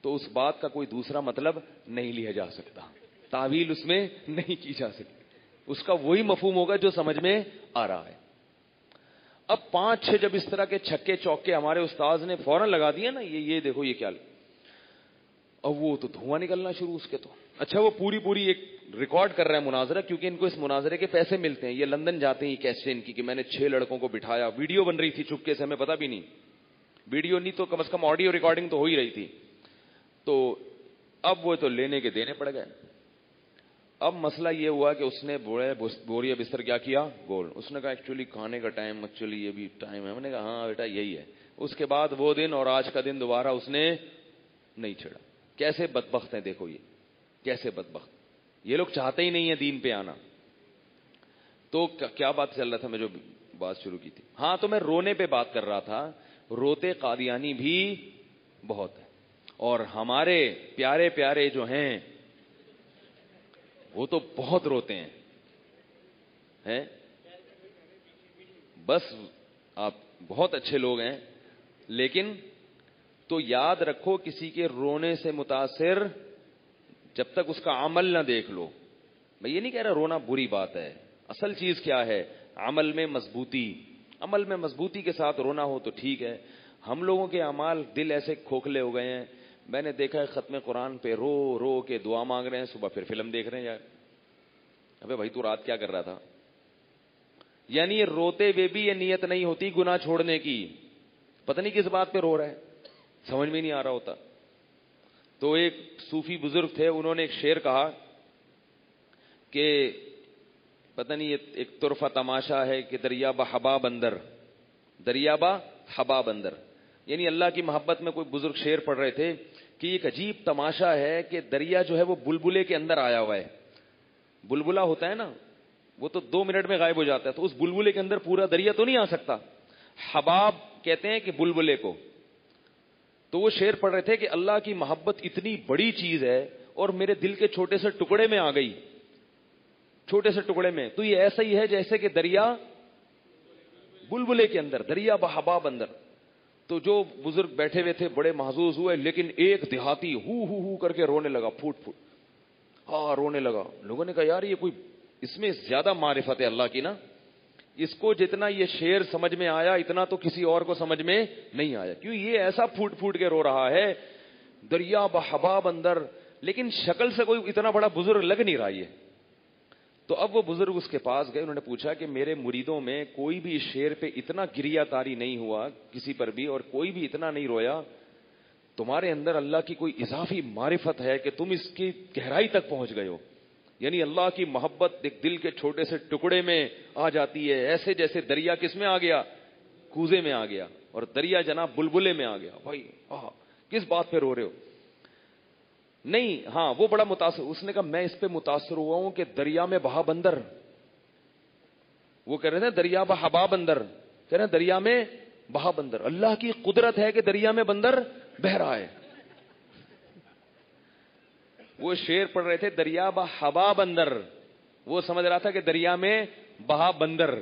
Speaker 1: تو اس بات کا کوئی دوسرا مطلب نہیں لیا جا سکتا, تعویل اس میں نہیں کی جا سکتی, اس کا وہی مفہوم ہوگا جو سمجھ میں آ رہا ہے. اب 5-6 جب اس طرح کے چھکے چوکے ہمارے استاذ نے فوراً لگا دیا نا, یہ دیکھو یہ کیا, اب وہ تو دھواں نکلنا شروع اس کے. تو اچھا وہ پوری ایک ریکارڈ کر رہا ہے مناظرہ, کیونکہ ان کو اس مناظرے کے پیسے ملتے ہیں, یہ لندن جاتے ہیں, یہ کیسے ان کی کہ میں نے 6 لڑکوں کو بٹھایا, ویڈیو بن رہی تھی چپکے سے, ہمیں پتا بھی نہیں, ویڈیو نہیں تو کم از کم آڈیو ریکارڈنگ تو ہو ہی رہی تھی. تو اب وہ تو لینے کے دینے پڑ گئے. اب مسئلہ یہ ہوا کہ اس نے بوریا بستر کیا کیا, گول. اس نے کہا ایکچولی کھانے کا ٹائم, ایکچولی یہ بھی ٹائم ہے. میں نے کہا ہاں بیٹا یہی ہے. اس کے بعد وہ دن اور آج کا دن دوبارہ اس نے نہیں چھڑا. کیسے بدبخت ہیں دیکھو, یہ کیسے بدبخت, یہ لوگ چاہتے ہی نہیں ہیں دین پہ آنا. تو کیا بات چل رہا تھا, میں جو بات شروع کی تھی, ہاں تو میں رونے پہ بات کر رہا تھا. روتے قادیانی بھی بہت ہیں, اور ہمارے پیارے پیارے جو ہیں وہ تو بہت روتے ہیں. بس آپ بہت اچھے لوگ ہیں, لیکن تو یاد رکھو کسی کے رونے سے متاثر جب تک اس کا عمل نہ دیکھ لو. میں یہ نہیں کہہ رہا رونا بری بات ہے, اصل چیز کیا ہے, عمل میں مضبوطی. عمل میں مضبوطی کے ساتھ رونا ہو تو ٹھیک ہے. ہم لوگوں کے اعمال دل ایسے کھوکھلے ہو گئے ہیں, میں نے دیکھا ہے ختم قرآن پہ رو رو کے دعا مانگ رہے ہیں, صبح پھر فلم دیکھ رہے ہیں. یار ابے بھائی تو رات کیا کر رہا تھا؟ یعنی یہ روتے ہوئے بھی یہ نیت نہیں ہوتی گناہ چھوڑنے کی, پتہ نہیں کس بات پہ رو رہا ہے, سمجھ میں نہیں آ رہا ہوتا. تو ایک صوفی بزرگ تھے, انہوں نے ایک شعر کہا کہ پتہ نہیں یہ ایک طرفہ تماشا ہے کہ دریا بحبا بندر، دریا بحبا بندر، یعنی اللہ کی محبت میں کوئی بزرگ شعر پڑھ رہے تھے کہ ایک عجیب تماشا ہے کہ دریا جو ہے وہ بلبلے کے اندر آیا ہوا ہے. بلبلا ہوتا ہے نا، وہ تو 2 منٹ میں غائب ہو جاتا ہے، تو اس بلبلے کے اندر پورا دریا تو نہیں آ سکتا. حباب کہتے ہیں کہ بلبلے کو. تو وہ شعر پڑھ رہے تھے کہ اللہ کی محبت اتنی بڑی چیز ہے اور میرے دل کے چھوٹے سے ٹکڑے میں آ گئی، چھوٹے سے ٹکڑے میں، تو یہ ایسا ہی ہے جیسے کہ دریا بلبلے کے اندر، دریا بحباب اندر. تو جو بزرگ بیٹھے ہوئے تھے بڑے محظوظ ہوئے، لیکن ایک دیہاتی ہو کر کے رونے لگا، پھوٹ پھوٹ، ہاں رونے لگا. لوگوں نے کہا یار یہ کوئی، اس میں زیادہ معرفت ہے اللہ کی نا، اس کو جتنا یہ شعر سمجھ میں آیا اتنا تو کسی اور کو سمجھ میں نہیں آیا. کیوں یہ ایسا پھوٹ پھوٹ کے رو رہا ہے، دریا بحباب اندر، لیکن شکل سے کوئی اتنا بڑا بزرگ لگ نہیں رہا یہ. تو اب وہ بزرگ اس کے پاس گئے، انہوں نے پوچھا کہ میرے مریدوں میں کوئی بھی اس شعر پہ اتنا گریا تاری نہیں ہوا کسی پر بھی، اور کوئی بھی اتنا نہیں رویا. تمہارے اندر اللہ کی کوئی اضافی معرفت ہے کہ تم اس کی گہرائی تک پہنچ گئے ہو، یعنی اللہ کی محبت ایک دل کے چھوٹے سے ٹکڑے میں آ جاتی ہے، ایسے جیسے دریا کس میں آ گیا، کوزے میں آ گیا، اور دریا جناب بلبلے میں آ گیا. بھائی کس بات پہ رو رہے ہو؟ نہیں، ہاں وہ بڑا متاثر. اس نے کہا میں اس پہ متاثر ہوا ہوں کہ دریا میں بہا بندر، وہ کہہ رہے تھے دریا بحبا بندر، کہہ رہے ہیں دریا میں بہا بندر. اللہ کی قدرت ہے کہ دریا میں بندر بہ رہا ہے. وہ شعر پڑھ رہے تھے دریا بحبا بندر، وہ سمجھ رہا تھا کہ دریا میں بہا بندر.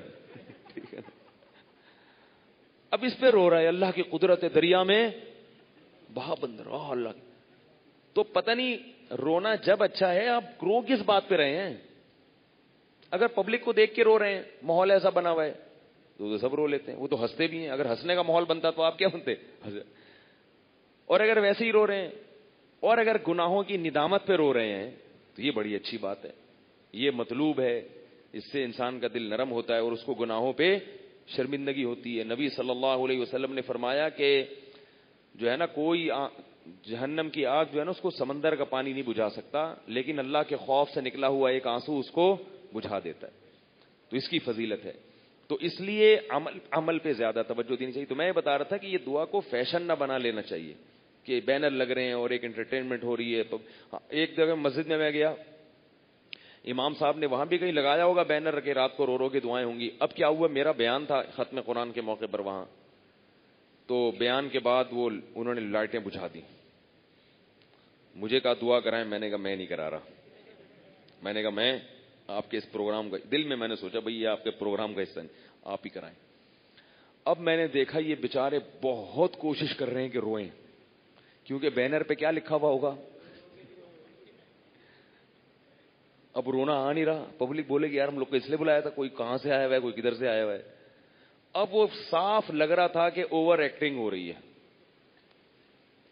Speaker 1: اب اس پہ رو رہا ہے، اللہ کی قدرت ہے دریا میں بہا بندر. اللہ کی. تو پتہ نہیں رونا جب اچھا ہے، آپ رو کس بات پہ رہے ہیں؟ اگر پبلک کو دیکھ کے رو رہے ہیں، ماحول ایسا بنا ہوا ہے تو سب رو لیتے ہیں، وہ تو ہنستے بھی ہیں. اگر ہنسنے کا ماحول بنتا تو آپ کیا بنتے؟ اور اگر ویسے ہی رو رہے ہیں، اور اگر گناہوں کی ندامت پہ رو رہے ہیں تو یہ بڑی اچھی بات ہے، یہ مطلوب ہے. اس سے انسان کا دل نرم ہوتا ہے اور اس کو گناہوں پہ شرمندگی ہوتی ہے. نبی صلی اللہ علیہ وسلم نے فرمایا کہ جو ہے نا، کوئی جہنم کی آگ جو ہے نا اس کو سمندر کا پانی نہیں بجھا سکتا، لیکن اللہ کے خوف سے نکلا ہوا ایک آنسو اس کو بجھا دیتا ہے. تو اس کی فضیلت ہے. تو اس لیے عمل پہ زیادہ توجہ دینی چاہیے. تو میں بتا رہا تھا کہ یہ دعا کو فیشن نہ بنا لینا چاہیے کہ بینر لگ رہے ہیں اور ایک انٹرٹینمنٹ ہو رہی ہے. تو ایک جگہ مسجد میں گیا، امام صاحب نے وہاں بھی کہیں لگایا ہوگا بینر رکھے، رات کو رو رو کے دعائیں ہوں گی. اب کیا ہوا، میرا بیان تھا ختم قرآن کے موقع پر وہاں، تو بیان کے بعد وہ انہوں نے لائٹیں بجھا دی. مجھے کہا دعا کرائیں، میں نے کہا میں نہیں کرا رہا. میں نے کہا میں آپ کے اس پروگرام کا، دل میں میں نے سوچا بھئی یہ آپ کے پروگرام کا حصہ نہیں، آپ ہی کرائیں. اب میں نے دیکھا یہ بیچارے بہت کوشش کر رہے ہیں کہ روئیں، کیونکہ بینر پہ کیا لکھا ہوا ہوگا. اب رونا آ نہیں رہا. پبلک بولے گی یار ہم لوگ کو اس لیے بلایا تھا، کوئی کہاں سے آیا ہوا ہے، کوئی کدھر سے آیا ہوا ہے. اب وہ صاف لگ رہا تھا کہ اوور ایکٹنگ ہو رہی ہے.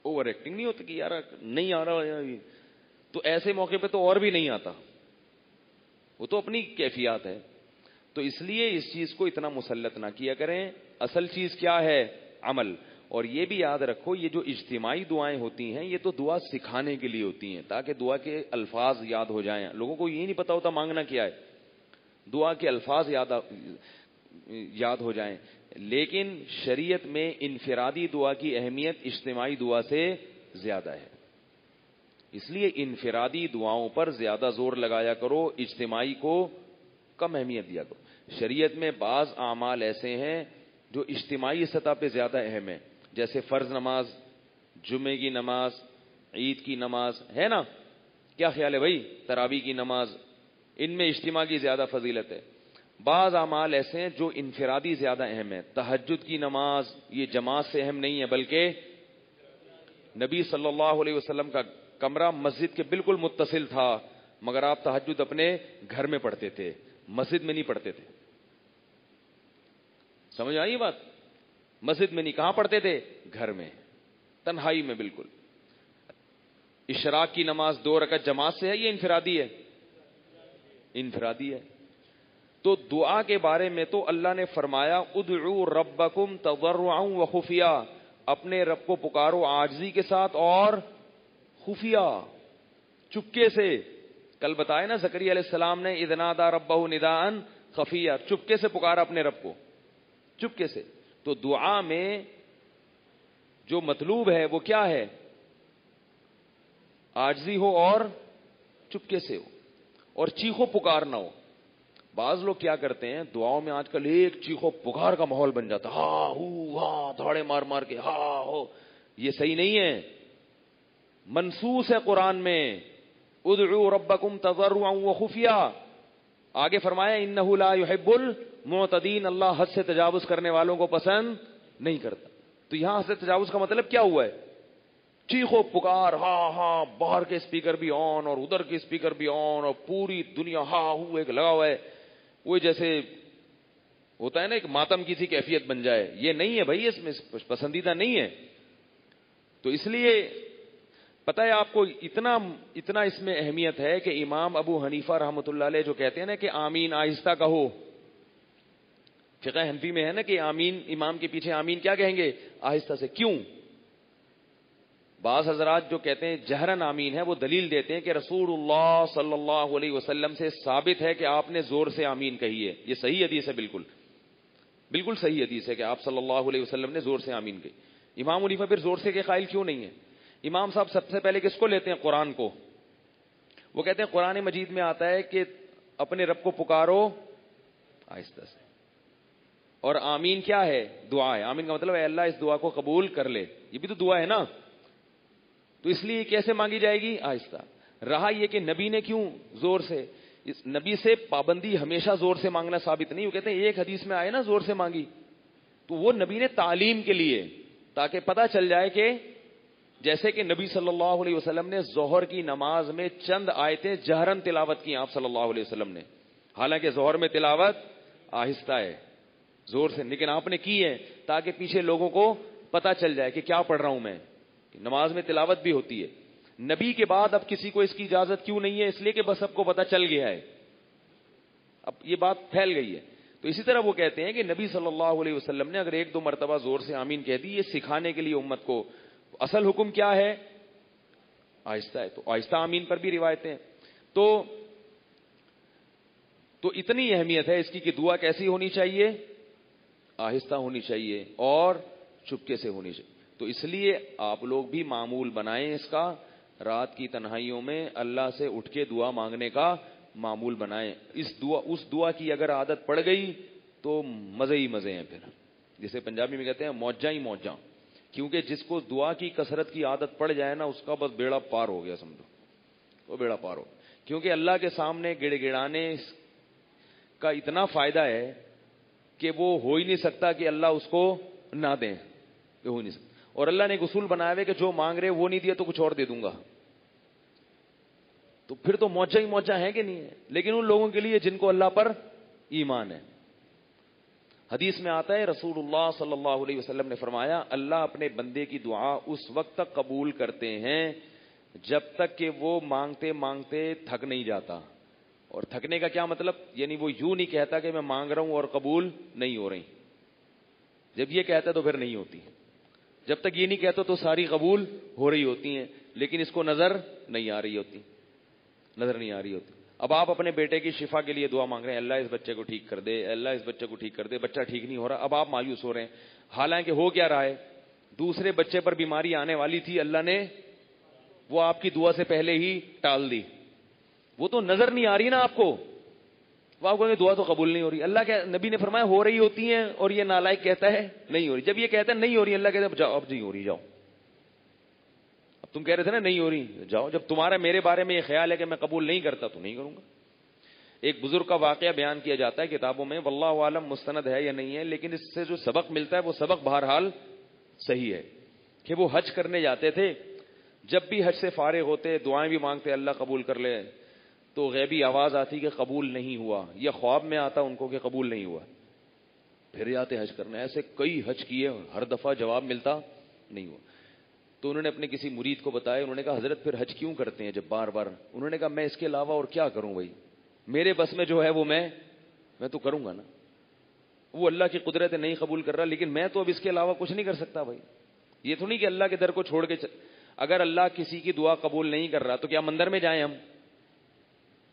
Speaker 1: اوور ایکٹنگ نہیں ہوتی کہ یار نہیں آ رہا، تو ایسے موقع پہ تو اور بھی نہیں آتا، وہ تو اپنی کیفیات ہے. تو اس لیے اس چیز کو اتنا مسلط نہ کیا کریں. اصل چیز کیا ہے؟ عمل. اور یہ بھی یاد رکھو، یہ جو اجتماعی دعائیں ہوتی ہیں یہ تو دعا سکھانے کے لیے ہوتی ہیں، تاکہ دعا کے الفاظ یاد ہو جائیں. لوگوں کو یہ نہیں پتا ہوتا مانگنا کیا ہے، دعا کے الفاظ یاد ہو جائیں. لیکن شریعت میں انفرادی دعا کی اہمیت اجتماعی دعا سے زیادہ ہے. اس لیے انفرادی دعاؤں پر زیادہ زور لگایا کرو، اجتماعی کو کم اہمیت دیا کرو. شریعت میں بعض اعمال ایسے ہیں جو اجتماعی سطح پہ زیادہ اہم ہیں، جیسے فرض نماز، جمعے کی نماز، عید کی نماز، ہے نا؟ کیا خیال ہے بھائی؟ تراویح کی نماز، ان میں اجتماع کی زیادہ فضیلت ہے. بعض اعمال ایسے ہیں جو انفرادی زیادہ اہم ہیں. تہجد کی نماز یہ جماعت سے اہم نہیں ہے، بلکہ نبی صلی اللہ علیہ وسلم کا کمرہ مسجد کے بالکل متصل تھا، مگر آپ تہجد اپنے گھر میں پڑھتے تھے، مسجد میں نہیں پڑھتے تھے. سمجھ آئی بات؟ مسجد میں نہیں، کہاں پڑھتے تھے؟ گھر میں، تنہائی میں بالکل. اشراق کی نماز 2 رکعت جماعت سے ہے، یہ انفرادی ہے؟ انفرادی ہے. تو دعا کے بارے میں تو اللہ نے فرمایا ادعوا ربکم تضرعا وخفیا، اپنے رب کو پکارو عاجزی کے ساتھ اور خفیہ، چپکے سے. کل بتایا نا زکریا علیہ السلام نے اذ نادى ربه نداء خفیا، چپکے سے پکارا اپنے رب کو، چپکے سے. تو دعا میں جو مطلوب ہے وہ کیا ہے؟ عاجزی ہو اور چپکے سے ہو اور چیخو پکار نہ ہو. بعض لوگ کیا کرتے ہیں دعاؤں میں آج کل ایک چیخو پکار کا ماحول بن جاتا، ہاں ہو ہاں دھاڑے مار مار کے ہاں ہو. یہ صحیح نہیں ہے. منصوص ہے قرآن میں ادعوا ربکم تضرعا وخفیا. آگے فرمایا انہ لا یحب المعتدین، اللہ حد سے تجاوز کرنے والوں کو پسند نہیں کرتا. تو یہاں حد سے تجاوز کا مطلب کیا ہوا ہے؟ چیخو پکار، ہاں ہاں، باہر کے اسپیکر بھی آن اور ادھر کے اسپیکر بھی آن اور پوری دنیا ہاں ہو ایک لگا ہوا ہے. وہ جیسے ہوتا ہے نا ایک ماتم کی سی کیفیت بن جائے. یہ نہیں ہے بھائی، اس میں پسندیدہ نہیں ہے. تو اس لیے پتہ ہے آپ کو اتنا اس میں اہمیت ہے کہ امام ابو حنیفہ رحمۃ اللہ علیہ جو کہتے ہیں نا کہ آمین آہستہ کہو. فقہ حنفی میں ہے نا کہ آمین، امام کے پیچھے آمین کیا کہیں گے؟ آہستہ سے. کیوں؟ بعض حضرات جو کہتے ہیں جہرن آمین ہے وہ دلیل دیتے ہیں کہ رسول اللہ صلی اللہ علیہ وسلم سے ثابت ہے کہ آپ نے زور سے آمین کہی ہے. یہ صحیح حدیث ہے، بالکل صحیح حدیث ہے کہ آپ صلی اللہ علیہ وسلم نے زور سے آمین کہی. امام حنیفہ پھر زور سے کے قائل کیوں نہیں ہے؟ امام صاحب سب سے پہلے کس کو لیتے ہیں؟ قرآن کو. وہ کہتے ہیں قرآن مجید میں آتا ہے کہ اپنے رب کو پکارو آہستہ سے. اور آمین کیا ہے؟ دعا ہے. آمین کا مطلب ہے اللہ اس دعا کو قبول کر لے. یہ بھی تو دعا ہے نا. تو اس لیے کیسے مانگی جائے گی؟ آہستہ. رہا یہ کہ نبی نے کیوں زور سے، اس نبی سے پابندی ہمیشہ زور سے مانگنا ثابت نہیں. وہ کہتے ہیں ایک حدیث میں آئے نا زور سے مانگی، تو وہ نبی نے تعلیم کے لیے، تاکہ پتہ چل جائے کہ جیسے کہ نبی صلی اللہ علیہ وسلم نے ظہر کی نماز میں چند آیتیں جہرن تلاوت کی آپ صلی اللہ علیہ وسلم نے. حالانکہ ظہر میں تلاوت آہستہ ہے، زور سے، لیکن آپ نے کی ہے تاکہ پیچھے لوگوں کو پتہ چل جائے کہ کیا پڑھ رہا ہوں میں. نماز میں تلاوت بھی ہوتی ہے. نبی کے بعد اب کسی کو اس کی اجازت کیوں نہیں ہے؟ اس لیے کہ بس سب کو پتہ چل گیا ہے، اب یہ بات پھیل گئی ہے. تو اسی طرح وہ کہتے ہیں کہ نبی صلی اللہ علیہ وسلم نے اگر ایک دو مرتبہ زور سے آمین کہہ دی، یہ سکھانے کے لیے امت کو. اصل حکم کیا ہے؟ آہستہ ہے. تو آہستہ آمین پر بھی روایتیں ہیں. تو اتنی اہمیت ہے اس کی کہ دعا کیسی ہونی چاہیے؟ آہستہ ہونی چاہیے اور چپکے سے ہونی چاہیے. تو اس لیے آپ لوگ بھی معمول بنائیں اس کا، رات کی تنہائیوں میں اللہ سے اٹھ کے دعا مانگنے کا معمول بنائیں. اس دعا کی اگر عادت پڑ گئی تو مزے ہی مزے ہیں. پھر جسے پنجابی میں کہتے ہیں موجاں ہی موجاں. کیونکہ جس کو دعا کی کثرت کی عادت پڑ جائے نا اس کا بس بیڑا پار ہو گیا، سمجھو وہ بیڑا پار ہو. کیونکہ اللہ کے سامنے گڑ گڑانے کا اتنا فائدہ ہے کہ وہ ہو ہی نہیں سکتا کہ اللہ اس کو نہ دیں، یہ ہو نہیں سکتا. اور اللہ نے ایک اصول بنایا ہے کہ جو مانگ رہے وہ نہیں دیا تو کچھ اور دے دوں گا. تو پھر تو موجہ ہی موجہ ہے کہ نہیں ہے. لیکن ان لوگوں کے لیے جن کو اللہ پر ایمان ہے. حدیث میں آتا ہے رسول اللہ صلی اللہ علیہ وسلم نے فرمایا اللہ اپنے بندے کی دعا اس وقت تک قبول کرتے ہیں جب تک کہ وہ مانگتے مانگتے تھک نہیں جاتا. اور تھکنے کا کیا مطلب؟ یعنی وہ یوں نہیں کہتا کہ میں مانگ رہا ہوں اور قبول نہیں ہو رہی. جب یہ کہتا ہے تو پھر نہیں ہوتی. جب تک یہ نہیں کہتا تو ساری قبول ہو رہی ہوتی ہیں، لیکن اس کو نظر نہیں آ رہی ہوتی. اب آپ اپنے بیٹے کی شفا کے لیے دعا مانگ رہے ہیں، اللہ اس بچے کو ٹھیک کر دے، اللہ اس بچے کو ٹھیک کر دے. بچہ ٹھیک نہیں ہو رہا. اب آپ مایوس ہو رہے ہیں، حالانکہ ہو کیا رہا ہے؟ دوسرے بچے پر بیماری آنے والی تھی، اللہ نے وہ آپ کی دعا سے پہلے ہی ٹال دی. وہ تو نظر نہیں آ رہی نا آپ کو. وہ آپ کہیں دعا تو قبول نہیں ہو رہی. اللہ کے نبی نے فرمایا ہو رہی ہوتی ہیں اور یہ نالائق کہتا ہے نہیں ہو رہی. جب یہ کہتا ہے نہیں ہو رہی، اللہ کہتا ہے جاؤ اب نہیں ہو رہی، جاؤ. اب تم کہہ رہے تھے نا نہیں ہو رہی، جاؤ. جب تمہارا میرے بارے میں یہ خیال ہے کہ میں قبول نہیں کرتا تو نہیں کروں گا. ایک بزرگ کا واقعہ بیان کیا جاتا ہے کتابوں میں، واللہ عالم مستند ہے یا نہیں ہے، لیکن اس سے جو سبق ملتا ہے وہ سبق بہرحال صحیح ہے کہ وہ حج کرنے جاتے تھے. جب بھی حج سے فارغ ہوتے دعائیں بھی مانگتے اللہ قبول کر لے، تو غیبی آواز آتی کہ قبول نہیں ہوا، یا خواب میں آتا ان کو کہ قبول نہیں ہوا. پھر جاتے حج کرنے. ایسے کئی حج کیے، ہر دفعہ جواب ملتا نہیں ہوا. تو انہوں نے اپنے کسی مرید کو بتایا. انہوں نے کہا حضرت پھر حج کیوں کرتے ہیں جب بار بار؟ انہوں نے کہا میں اس کے علاوہ اور کیا کروں بھائی، میرے بس میں جو ہے وہ میں تو کروں گا نا. وہ اللہ کی قدرت نہیں قبول کر رہا، لیکن میں تو اب اس کے علاوہ کچھ نہیں کر سکتا بھائی. یہ تو نہیں کہ اللہ کے در کو چھوڑ کے اگر اللہ کسی کی دعا قبول نہیں کر رہا تو کیا مندر میں جائیں ہم؟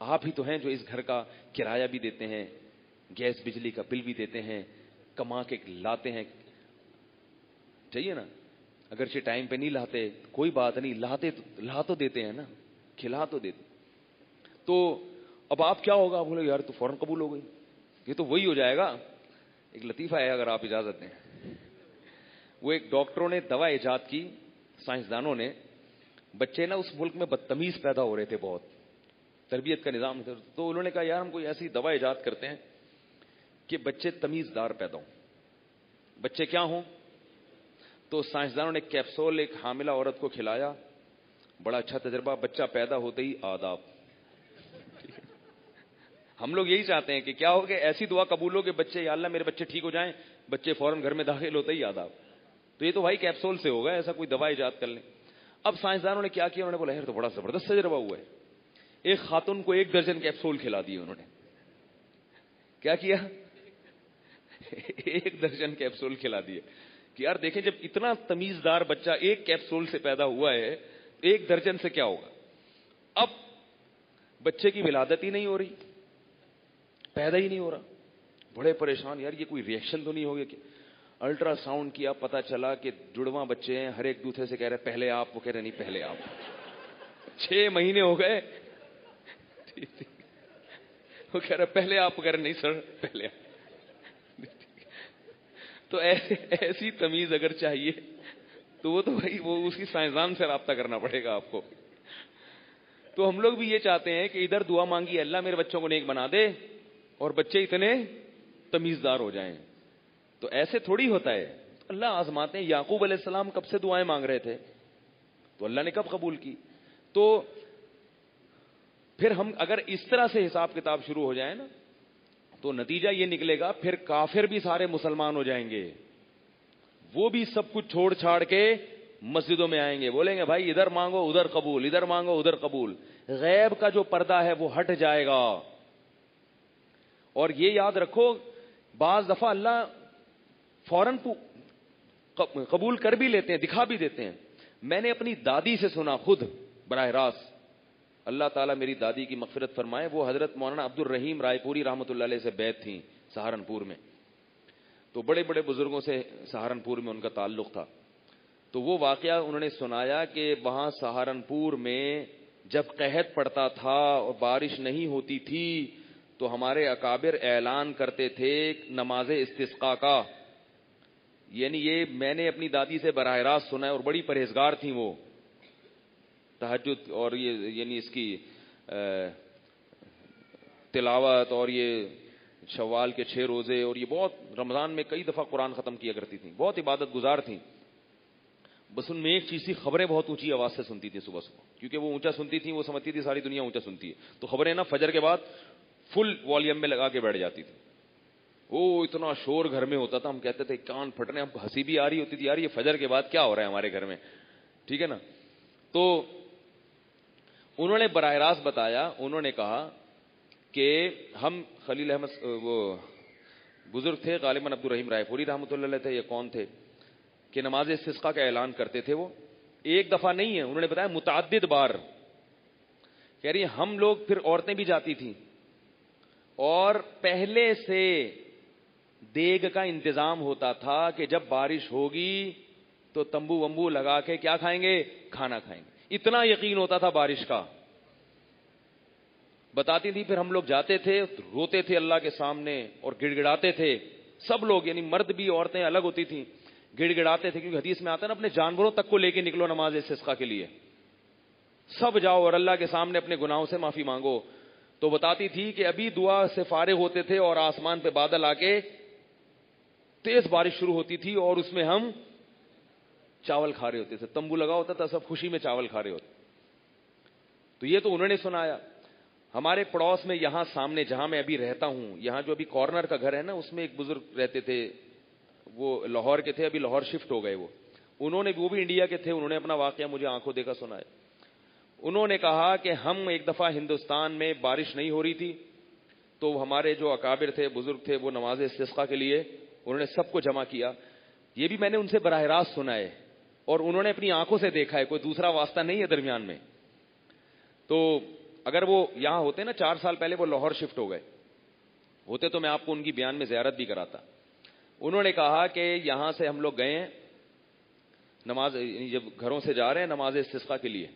Speaker 1: آپ ہی تو ہیں جو اس گھر کا کرایہ بھی دیتے ہیں, گیس بجلی کا بل بھی دیتے ہیں, کما کے لاتے ہیں, چاہیے نا, اگرچہ ٹائم پہ نہیں لاتے کوئی بات نہیں, لا تو دیتے ہیں نا, کھلا تو دیتے. تو اب آپ کیا ہوگا, آپ بولے یار تو فوراً قبول ہو گئی, یہ تو وہی ہو جائے گا. ایک لطیفہ ہے اگر آپ اجازت دیں. وہ ایک ڈاکٹروں نے دوا ایجاد کی, سائنسدانوں نے. بچے نا اس ملک میں بدتمیز پیدا ہو رہے تھے, بہت تربیت کا نظام تھا, تو انہوں نے کہا یار ہم کوئی ایسی دوا ایجاد کرتے ہیں کہ بچے تمیزدار پیدا ہوں. بچے کیا ہوں؟ تو سائنسدانوں نے کیپسول ایک حاملہ عورت کو کھلایا, بڑا اچھا تجربہ, بچہ پیدا ہوتے ہی آداب. ہم لوگ یہی چاہتے ہیں کہ کیا ہو کہ ایسی دعا قبول ہو کہ بچے, یا اللہ میرے بچے ٹھیک ہو جائیں, بچے فوراً گھر میں داخل ہوتے ہی آداب. تو یہ تو بھائی کیپسول سے ہوگا, ایسا کوئی دوا ایجاد کر لیں. اب سائنسدانوں نے کیا کیا, انہوں نے بولا یار تو بڑا زبردست تجربہ ہوا ہے. ایک خاتون کو 1 درجن کیپسول کھلا دیے انہوں نے. کیا کیا؟ 1 درجن کیپسول کھلا دیے کہ یار دیکھیں جب اتنا تمیزدار بچہ 1 کیپسول سے پیدا ہوا ہے, 1 درجن سے کیا ہوگا. اب بچے کی ولادت ہی نہیں ہو رہی, پیدا ہی نہیں ہو رہا, بڑے پریشان, یار یہ کوئی ریئیکشن تو نہیں ہو گیا. کہ الٹرا ساؤنڈ کیا, پتا چلا کہ جڑواں بچے ہیں, ہر ایک دوسرے سے کہہ رہے پہلے آپ, وہ کہہ رہے نہیں پہلے آپ. 6 مہینے ہو گئے, وہ کہہ رہے پہلے آپ, کہہ رہے نہیں سر پہلے آپ. تو ایسی تمیز اگر چاہیے تو وہ تو بھائی وہ اسی سائنسدان سے رابطہ کرنا پڑے گا آپ کو. تو ہم لوگ بھی یہ چاہتے ہیں کہ ادھر دعا مانگی اللہ میرے بچوں کو نیک بنا دے اور بچے اتنے تمیزدار ہو جائیں. تو ایسے تھوڑی ہوتا ہے, اللہ آزماتے ہیں. یعقوب علیہ السلام کب سے دعائیں مانگ رہے تھے, تو اللہ نے کب قبول کی. تو پھر ہم اگر اس طرح سے حساب کتاب شروع ہو جائے نا, تو نتیجہ یہ نکلے گا پھر کافر بھی سارے مسلمان ہو جائیں گے. وہ بھی سب کچھ چھوڑ چھاڑ کے مسجدوں میں آئیں گے, بولیں گے بھائی ادھر مانگو ادھر قبول, ادھر مانگو ادھر قبول. غیب کا جو پردہ ہے وہ ہٹ جائے گا. اور یہ یاد رکھو, بعض دفعہ اللہ فوراً قبول کر بھی لیتے ہیں, دکھا بھی دیتے ہیں. میں نے اپنی دادی سے سنا خود براہ راست, اللہ تعالیٰ میری دادی کی مغفرت فرمائے, وہ حضرت مولانا عبد الرحیم رائے پوری رحمۃ اللہ علیہ سے بیعت تھیں سہارنپور میں. تو بڑے بڑے بزرگوں سے سہارنپور میں ان کا تعلق تھا. تو وہ واقعہ انہوں نے سنایا کہ وہاں سہارنپور میں جب قحط پڑتا تھا اور بارش نہیں ہوتی تھی تو ہمارے اکابر اعلان کرتے تھے نماز استسقاء کا. یعنی یہ میں نے اپنی دادی سے براہ راست سنا ہے, اور بڑی پرہیزگار تھیں وہ, تہجد اور یہ یعنی اس کی تلاوت اور یہ شوال کے 6 روزے, اور یہ بہت رمضان میں کئی دفعہ قرآن ختم کیا کرتی تھیں, بہت عبادت گزار تھیں. بس ان میں ایک چیز تھی, خبریں بہت اونچی آواز سے سنتی تھی صبح صبح, کیونکہ وہ اونچا سنتی تھی, وہ سمجھتی تھی ساری دنیا اونچا سنتی ہے. تو خبریں نا فجر کے بعد فل والیوم میں لگا کے بیٹھ جاتی تھی. اتنا شور گھر میں ہوتا تھا, ہم کہتے تھے کان پھٹنے, ہم ہنسی بھی آ رہی ہوتی تھی یار یہ فجر کے بعد کیا ہو رہا ہے ہمارے گھر میں, ٹھیک ہے نا. تو انہوں نے براہ راست بتایا, انہوں نے کہا کہ ہم خلیل احمد, وہ بزرگ تھے غالباً عبد الرحیم رائے پوری رحمۃ اللہ علیہ تھے, یہ کون تھے, کہ نماز استسقاء کا اعلان کرتے تھے. وہ ایک دفعہ نہیں ہے, انہوں نے بتایا متعدد بار. کہہ رہی ہم لوگ پھر عورتیں بھی جاتی تھیں اور پہلے سے دیگ کا انتظام ہوتا تھا کہ جب بارش ہوگی تو تمبو ومبو لگا کے کیا کھائیں گے, کھانا کھائیں گے. اتنا یقین ہوتا تھا بارش کا. بتاتی تھی پھر ہم لوگ جاتے تھے, روتے تھے اللہ کے سامنے اور گڑ گڑاتے تھے سب لوگ, یعنی مرد بھی عورتیں الگ ہوتی تھیں, گڑ گڑاتے تھے. کیونکہ حدیث میں آتا ہے نا اپنے جانوروں تک کو لے کے نکلو نماز استسقاء کے لیے, سب جاؤ اور اللہ کے سامنے اپنے گناہوں سے معافی مانگو. تو بتاتی تھی کہ ابھی دعا سے فارغ ہوتے تھے اور آسمان پہ بادل آ کے تیز بارش شروع ہوتی تھی, اور اس میں ہم چاول کھا رہے ہوتے تھے, تمبو لگا ہوتا تھا, سب خوشی میں چاول کھا رہے ہوتے. تو یہ تو انہوں نے سنایا. ہمارے پڑوس میں یہاں سامنے جہاں میں ابھی رہتا ہوں, یہاں جو ابھی کارنر کا گھر ہے نا, اس میں ایک بزرگ رہتے تھے, وہ لاہور کے تھے, ابھی لاہور شفٹ ہو گئے. وہ بھی انڈیا کے تھے, انہوں نے اپنا واقعہ مجھے آنکھوں دیکھا سنایا. انہوں نے کہا کہ ہم ایک دفعہ ہندوستان میں بارش نہیں ہو رہی تھی, تو ہمارے جو اکابر تھے, بزرگ تھے, وہ نماز استسقاء کے لیے انہوں نے سب کو جمع کیا. یہ بھی میں نے ان سے براہ راست سنا ہے اور انہوں نے اپنی آنکھوں سے دیکھا ہے, کوئی دوسرا واسطہ نہیں ہے درمیان میں. تو اگر وہ یہاں ہوتے نا 4 سال پہلے وہ لاہور شفٹ ہو گئے ہوتے تو میں آپ کو ان کی بیان میں زیارت بھی کراتا. انہوں نے کہا کہ یہاں سے ہم لوگ گئے ہیں نماز, جب گھروں سے جا رہے ہیں نماز استسقاء کے لیے,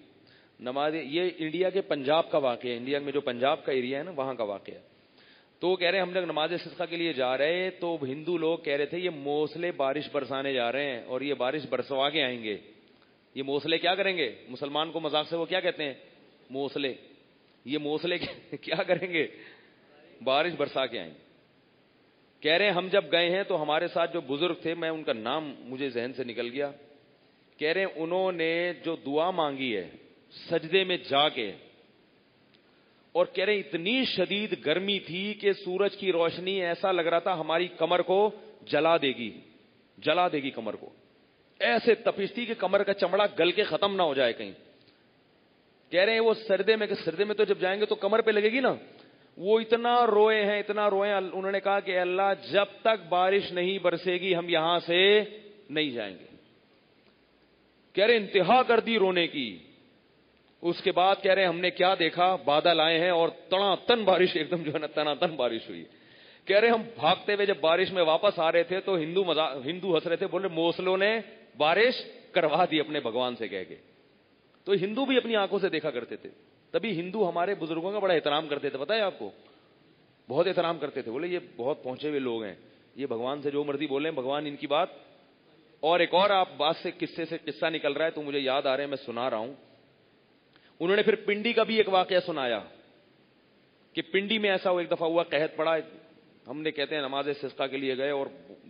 Speaker 1: نماز یہ انڈیا کے پنجاب کا واقعہ ہے, انڈیا میں جو پنجاب کا ایریا ہے نا وہاں کا واقعہ ہے. تو وہ کہہ رہے ہیں ہم لوگ نماز استسقاء کے لیے جا رہے ہیں تو ہندو لوگ کہہ رہے تھے یہ موسلے بارش برسانے جا رہے ہیں اور یہ بارش برسوا کے آئیں گے. یہ موسلے کیا کریں گے؟ مسلمان کو مذاق سے وہ کیا کہتے ہیں؟ موسلے. یہ موسلے کیا کریں گے؟ بارش برسا کے آئیں گے. کہہ رہے ہیں ہم جب گئے ہیں تو ہمارے ساتھ جو بزرگ تھے, میں ان کا نام مجھے ذہن سے نکل گیا, کہہ رہے ہیں انہوں نے جو دعا مانگی ہے سجدے میں جا کے, اور کہہ رہے ہیں اتنی شدید گرمی تھی کہ سورج کی روشنی ایسا لگ رہا تھا ہماری کمر کو جلا دے گی کمر کو, ایسے تپش تھی کہ کمر کا چمڑا گل کے ختم نہ ہو جائے کہیں. کہہ رہے ہیں وہ سردے میں تو جب جائیں گے تو کمر پہ لگے گی نا, وہ اتنا روئے ہیں. انہوں نے کہا کہ اللہ جب تک بارش نہیں برسے گی ہم یہاں سے نہیں جائیں گے. کہہ رہے انتہا کر دی رونے کی. اس کے بعد کہہ رہے ہم نے کیا دیکھا, بادل آئے ہیں اور تنا تن بارش, ایک دم جو ہے نا تنا تن بارش ہوئی. کہہ رہے ہم بھاگتے ہوئے جب بارش میں واپس آ رہے تھے تو ہندو ہنس رہے تھے, بول رہے موسلوں نے بارش کروا دی اپنے بھگوان سے کہہ کے. تو ہندو بھی اپنی آنکھوں سے دیکھا کرتے تھے, تبھی ہندو ہمارے بزرگوں کا بڑا احترام کرتے تھے, پتہ ہے آپ کو, بہت احترام کرتے تھے. بولے یہ بہت پہنچے ہوئے لوگ ہیں, یہ بھگوان سے جو مرضی بولیں بھگوان ان کی بات. اور ایک اور آپ بات سے قصہ نکل رہا ہے تو مجھے یاد آ رہے ہیں, میں سنا رہا ہوں. انہوں نے پھر پنڈی کا بھی ایک واقعہ سنایا کہ پنڈی میں ایسا ایک دفعہ ہوا, قحط پڑا, ہم نے کہتے ہیں نماز استسقاء کے لیے گئے اور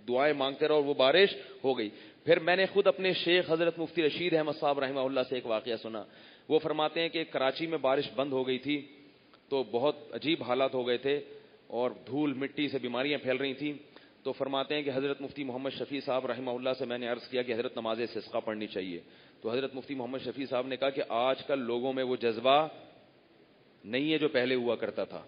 Speaker 1: دعائیں مانگتے رہے اور وہ بارش ہو گئی. پھر میں نے خود اپنے شیخ حضرت مفتی رشید احمد صاحب رحمہ اللہ سے ایک واقعہ سنا. وہ فرماتے ہیں کہ کراچی میں بارش بند ہو گئی تھی تو بہت عجیب حالات ہو گئے تھے اور دھول مٹی سے بیماریاں پھیل رہی تھیں. تو فرماتے ہیں کہ حضرت مفتی محمد شفیع صاحب رحمہ اللہ سے میں نے عرض کیا کہ حضرت نماز استسقاء پڑھنی چاہیے. تو حضرت مفتی محمد شفیع صاحب نے کہا کہ آج کل لوگوں میں وہ جذبہ نہیں ہے جو پہلے ہوا کرتا تھا,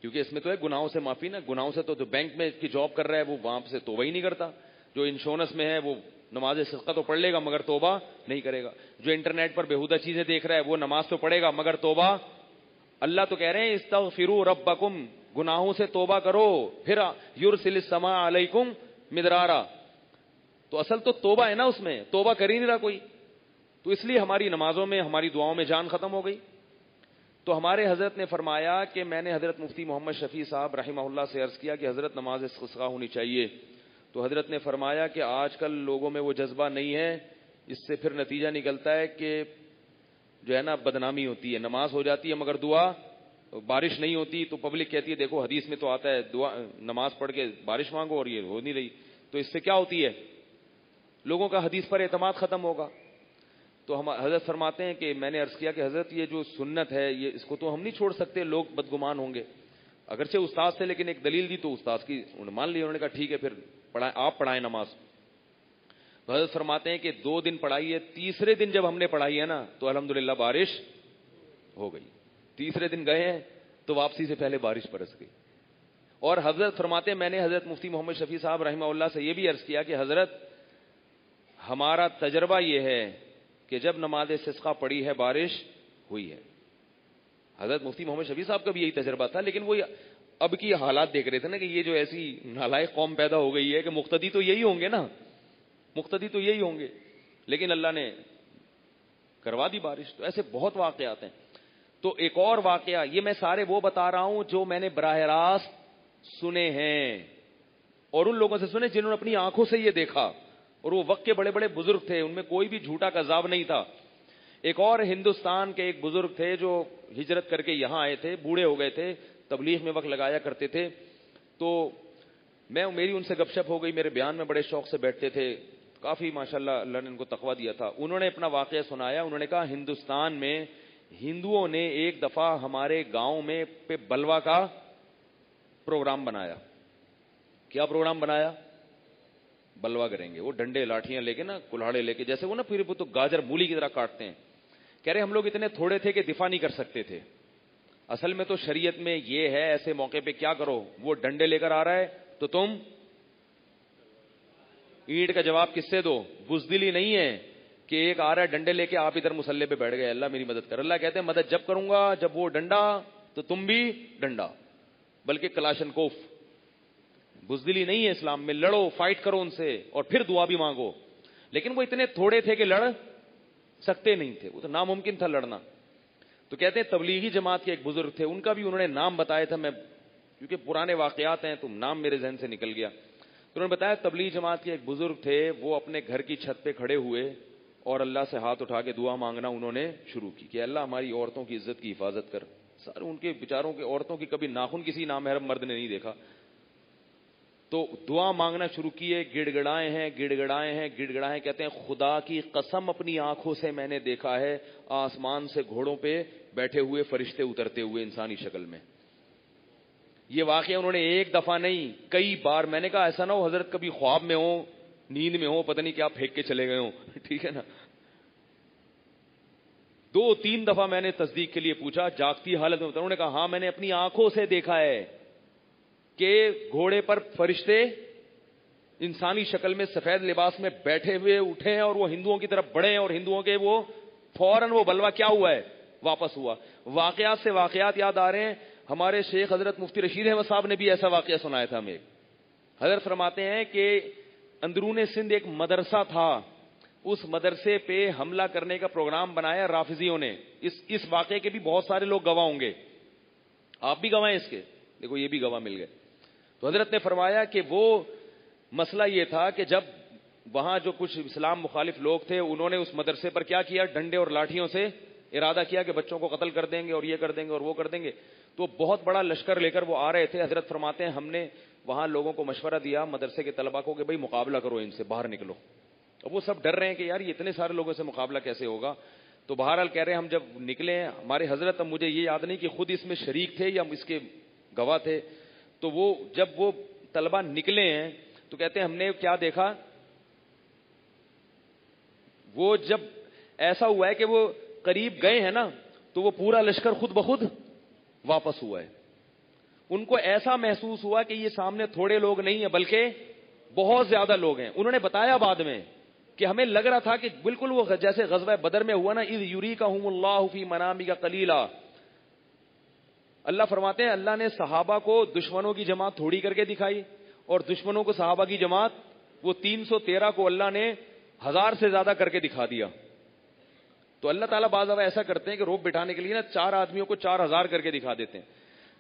Speaker 1: کیونکہ اس میں تو ہے گناہوں سے معافی نا. گناہوں سے تو بینک میں کی جاب کر رہا ہے وہ وہاں سے توبہ ہی نہیں کرتا, جو انشورنس میں ہے وہ نماز استسقاء تو پڑھ لے گا مگر توبہ نہیں کرے گا, جو انٹرنیٹ پر بےہودہ چیزیں دیکھ رہا ہے وہ نماز تو پڑھے گا مگر توبہ. اللہ تو کہہ رہے ہیں استغفروا ربکم, گناہوں سے توبہ کرو, پھر یرسل السماء علیکم مدرارا. تو اصل تو توبہ ہے نا, اس میں توبہ کر ہی نہیں رہا کوئی. تو اس لیے ہماری نمازوں میں ہماری دعاؤں میں جان ختم ہو گئی. تو ہمارے حضرت نے فرمایا کہ میں نے حضرت مفتی محمد شفیع صاحب رحمہ اللہ سے عرض کیا کہ حضرت نماز استسقاء ہونی چاہیے. تو حضرت نے فرمایا کہ آج کل لوگوں میں وہ جذبہ نہیں ہے, اس سے پھر نتیجہ نکلتا ہے کہ جو ہے نا بدنامی ہوتی ہے, نماز ہو جاتی ہے مگر دعا بارش نہیں ہوتی. تو پبلک کہتی ہے دیکھو حدیث میں تو آتا ہے دعا نماز پڑھ کے بارش مانگو اور یہ ہو نہیں رہی. تو اس سے کیا ہوتی ہے, لوگوں کا حدیث پر اعتماد ختم ہوگا. تو ہم حضرت فرماتے ہیں کہ میں نے عرض کیا کہ حضرت یہ جو سنت ہے یہ اس کو تو ہم نہیں چھوڑ سکتے, لوگ بدگمان ہوں گے. اگرچہ استاد سے لیکن ایک دلیل دی تو استاد کی مان لی, انہوں نے کہا ٹھیک ہے پھر آپ پڑھائیں نماز. تو حضرت فرماتے ہیں کہ 2 دن پڑھائی ہے, تیسرے دن جب ہم نے پڑھائی ہے نا تو الحمدللہ بارش ہو گئی. تیسرے دن گئے ہیں تو واپسی سے پہلے بارش برس گئی. اور حضرت فرماتے ہیں میں نے حضرت مفتی محمد شفیع صاحب رحمہ اللہ سے یہ بھی عرض کیا کہ حضرت ہمارا تجربہ یہ ہے کہ جب نماز استسقاء پڑھی ہے بارش ہوئی ہے. حضرت مفتی محمد شفیع صاحب کا بھی یہی تجربہ تھا, لیکن وہ اب کی حالات دیکھ رہے تھے نا کہ یہ جو ایسی نالائق قوم پیدا ہو گئی ہے کہ مقتدی تو یہی ہوں گے نا, مقتدی تو یہی ہوں گے, لیکن اللہ نے کروا دی بارش. تو ایسے بہت واقعات ہیں. تو ایک اور واقعہ, یہ میں سارے وہ بتا رہا ہوں جو میں نے براہ راست سنے ہیں اور ان لوگوں سے سنے جنہوں نے اپنی آنکھوں سے یہ دیکھا, اور وہ وقت کے بڑے بڑے بزرگ تھے, ان میں کوئی بھی جھوٹا کذاب نہیں تھا. ایک اور ہندوستان کے ایک بزرگ تھے جو ہجرت کر کے یہاں آئے تھے, بوڑھے ہو گئے تھے, تبلیغ میں وقت لگایا کرتے تھے. تو میری ان سے گپ شپ ہو گئی, میرے بیان میں بڑے شوق سے بیٹھتے تھے, کافی ماشاءاللہ اللہ نے ان کو تقویٰ دیا تھا. انہوں نے اپنا واقعہ سنایا. انہوں نے کہا ہندوستان میں ہندوؤں نے ایک دفعہ ہمارے گاؤں میں پہ بلوا کا پروگرام بنایا. کیا پروگرام بنایا؟ بلوا کریں گے. وہ ڈنڈے لاٹھیاں لے کے نا, کلاڑے لے کے, جیسے وہ نا پھر وہ تو گاجر مولی کی طرح کاٹتے ہیں. کہہ رہے ہم لوگ اتنے تھوڑے تھے کہ دفاع نہیں کر سکتے تھے. اصل میں تو شریعت میں یہ ہے ایسے موقع پہ کیا کرو, وہ ڈنڈے لے کر آ رہا ہے تو تم اینٹ کا جواب کس سے دو, بزدلی نہیں ہے. کہ ایک آ رہا ہے ڈنڈے لے کے, آپ ادھر مصلے پہ بیٹھ گئے, اللہ میری مدد کر. اللہ کہتے ہیں مدد جب کروں گا جب وہ ڈنڈا تو تم بھی ڈنڈا, بلکہ کلاشنکوف. بزدلی نہیں ہے اسلام میں, لڑو, فائٹ کرو ان سے, اور پھر دعا بھی مانگو. لیکن وہ اتنے تھوڑے تھے کہ لڑ سکتے نہیں تھے, وہ تو ناممکن تھا لڑنا. تو کہتے ہیں تبلیغی جماعت کے ایک بزرگ تھے, ان کا بھی انہوں نے نام بتایا تھا, میں کیونکہ پرانے واقعات ہیں تو نام میرے ذہن سے نکل گیا. تو انہوں نے بتایا تبلیغی جماعت کے ایک بزرگ تھے, وہ اپنے گھر کی چھت پہ کھڑے ہوئے اور اللہ سے ہاتھ اٹھا کے دعا مانگنا انہوں نے شروع کی کہ اللہ ہماری عورتوں کی عزت کی حفاظت کر. سارے ان کے بیچاروں کے عورتوں کی کبھی ناخن کسی نامحرم مرد نے نہیں دیکھا. تو دعا مانگنا شروع کیے, گڑ گڑائے ہیں گڑ گڑائے ہیں گڑ گڑائے. کہتے ہیں خدا کی قسم اپنی آنکھوں سے میں نے دیکھا ہے آسمان سے گھوڑوں پہ بیٹھے ہوئے فرشتے اترتے ہوئے انسانی شکل میں. یہ واقعہ انہوں نے ایک دفعہ نہیں کئی بار. میں نے کہا ایسا نہ ہو حضرت کبھی خواب میں ہو, نیند میں ہو, پتہ نہیں کیا پھینک کے چلے گئے ہوں. ٹھیک ہے نا. 2-3 دفعہ میں نے تصدیق کے لیے پوچھا جاگتی حالت میں. انہوں نے کہا ہاں میں نے اپنی آنکھوں سے دیکھا ہے کہ گھوڑے پر فرشتے انسانی شکل میں سفید لباس میں بیٹھے ہوئے اٹھے ہیں اور وہ ہندوؤں کی طرف بڑھے ہیں, اور ہندوؤں کے وہ فوراً وہ بلوا کیا ہوا ہے واپس ہوا. واقعات سے واقعات یاد آ رہے ہیں. ہمارے شیخ حضرت مفتی رشید احمد صاحب نے بھی ایسا واقعہ سنایا تھا ہمیں. حضرت فرماتے ہیں کہ اندرون سندھ ایک مدرسہ تھا, اس مدرسے پہ حملہ کرنے کا پروگرام بنایا رافضیوں نے. اس واقعے کے بھی بہت سارے لوگ گواہ ہوں گے, آپ بھی گواہ ہیں اس کے, دیکھو یہ بھی گواہ مل گئے. تو حضرت نے فرمایا کہ وہ مسئلہ یہ تھا کہ جب وہاں جو کچھ اسلام مخالف لوگ تھے انہوں نے اس مدرسے پر کیا کیا, ڈنڈے اور لاٹھیوں سے ارادہ کیا کہ بچوں کو قتل کر دیں گے اور یہ کر دیں گے اور وہ کر دیں گے. تو بہت بڑا لشکر لے کر وہ آ رہے تھے. حضرت فرماتے ہیں ہم نے وہاں لوگوں کو مشورہ دیا, مدرسے کے طلبا کو, کہ بھئی مقابلہ کرو ان سے, باہر نکلو. اب وہ سب ڈر رہے ہیں کہ یار یہ اتنے سارے لوگوں سے مقابلہ کیسے ہوگا. تو بہرحال کہہ رہے ہیں ہم جب نکلے, ہمارے حضرت, اب مجھے یہ یاد نہیں کہ خود اس میں شریک تھے یا اس کے گواہ تھے, تو وہ جب وہ طلبا نکلے ہیں تو کہتے ہیں ہم نے کیا دیکھا, وہ جب ایسا ہوا ہے کہ وہ قریب گئے ہیں نا تو وہ پورا لشکر خود بخود واپس ہوا ہے. ان کو ایسا محسوس ہوا کہ یہ سامنے تھوڑے لوگ نہیں ہیں بلکہ بہت زیادہ لوگ ہیں. انہوں نے بتایا بعد میں کہ ہمیں لگ رہا تھا کہ بالکل وہ جیسے غزوہ بدر میں ہوا نا, اذ یریکہم اللہ فی منامک قلیلا. اللہ فرماتے ہیں اللہ نے صحابہ کو دشمنوں کی جماعت تھوڑی کر کے دکھائی, اور دشمنوں کو صحابہ کی جماعت وہ 313 کو اللہ نے 1000 سے زیادہ کر کے دکھا دیا. تو اللہ تعالیٰ بعض دفعہ ایسا کرتے ہیں کہ روپ بٹھانے کے لیے نا 4 آدمیوں کو 4000 کر کے دکھا دیتے ہیں.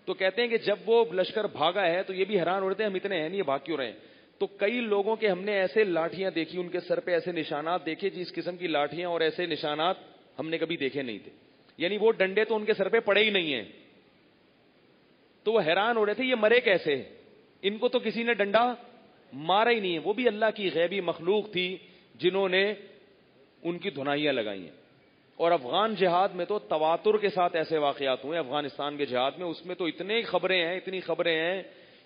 Speaker 1: تو کہتے ہیں کہ جب وہ لشکر بھاگا ہے تو یہ بھی حیران ہو رہے تھے ہم اتنے ہیں نہیں, بھاگ کیوں رہے ہیں. تو کئی لوگوں کے ہم نے ایسے لاٹھیاں دیکھی, ان کے سر پہ ایسے نشانات دیکھے جس قسم کی لاٹھیاں اور ایسے نشانات ہم نے کبھی دیکھے نہیں تھے. یعنی وہ ڈنڈے تو ان کے سر پہ پڑے ہی نہیں ہیں. تو وہ حیران ہو رہے تھے یہ مرے کیسے, ان کو تو کسی نے ڈنڈا مارا ہی نہیں ہے. وہ بھی اللہ کی غیبی مخلوق تھی جنہوں نے ان کی دھنائیاں لگائی ہیں. اور افغان جہاد میں تو تواتر کے ساتھ ایسے واقعات ہوئے, افغانستان کے جہاد میں, اس میں تو اتنی خبریں ہیں,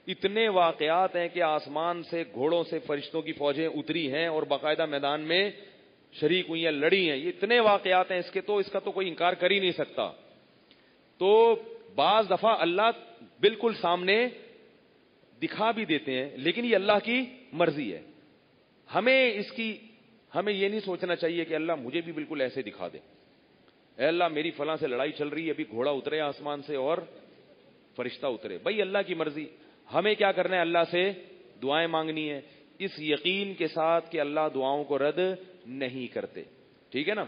Speaker 1: اتنے واقعات ہیں کہ آسمان سے گھوڑوں سے فرشتوں کی فوجیں اتری ہیں اور باقاعدہ میدان میں شریک ہوئی ہیں, لڑی ہیں. یہ اتنے واقعات ہیں اس کا تو کوئی انکار کر ہی نہیں سکتا. تو بعض دفعہ اللہ بالکل سامنے دکھا بھی دیتے ہیں, لیکن یہ اللہ کی مرضی ہے. ہمیں یہ نہیں سوچنا چاہیے کہ اللہ مجھے بھی بالکل ایسے دکھا دے, اے اللہ میری فلاں سے لڑائی چل رہی ہے, ابھی گھوڑا اترے آسمان سے اور فرشتہ اترے. بھائی اللہ کی مرضی, ہمیں کیا کرنا ہے, اللہ سے دعائیں مانگنی ہے اس یقین کے ساتھ کہ اللہ دعاؤں کو رد نہیں کرتے. ٹھیک ہے نا.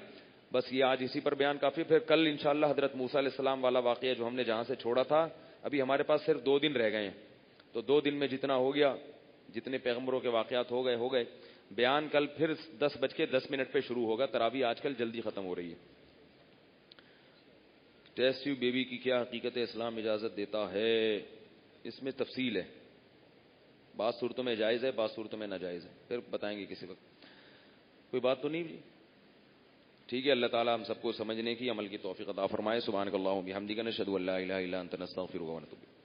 Speaker 1: بس یہ آج اسی پر بیان کافی. پھر کل انشاءاللہ حضرت موسیٰ علیہ السلام والا واقعہ جو ہم نے جہاں سے چھوڑا تھا, ابھی ہمارے پاس صرف 2 دن رہ گئے ہیں, تو 2 دن میں جتنا ہو گیا, جتنے پیغمبروں کے واقعات ہو گئے. بیان کل پھر 10:10 پہ شروع ہوگا. تراویح آج کل جلدی ختم ہو رہی ہے. ٹیسٹ ٹیوب بیبی کی کیا حقیقت اسلام اجازت دیتا ہے؟ اس میں تفصیل ہے, بعض صورتوں میں جائز ہے, بعض صورتوں میں ناجائز ہے, پھر بتائیں گے کسی وقت. کوئی بات تو نہیں جی؟ ٹھیک ہے. اللہ تعالی ہم سب کو سمجھنے کی, عمل کی توفیق عطا فرمائے. سبحانک اللہم و بحمدک نشہد ان لا الہ الا انت نستغفرک و نتوب الیک.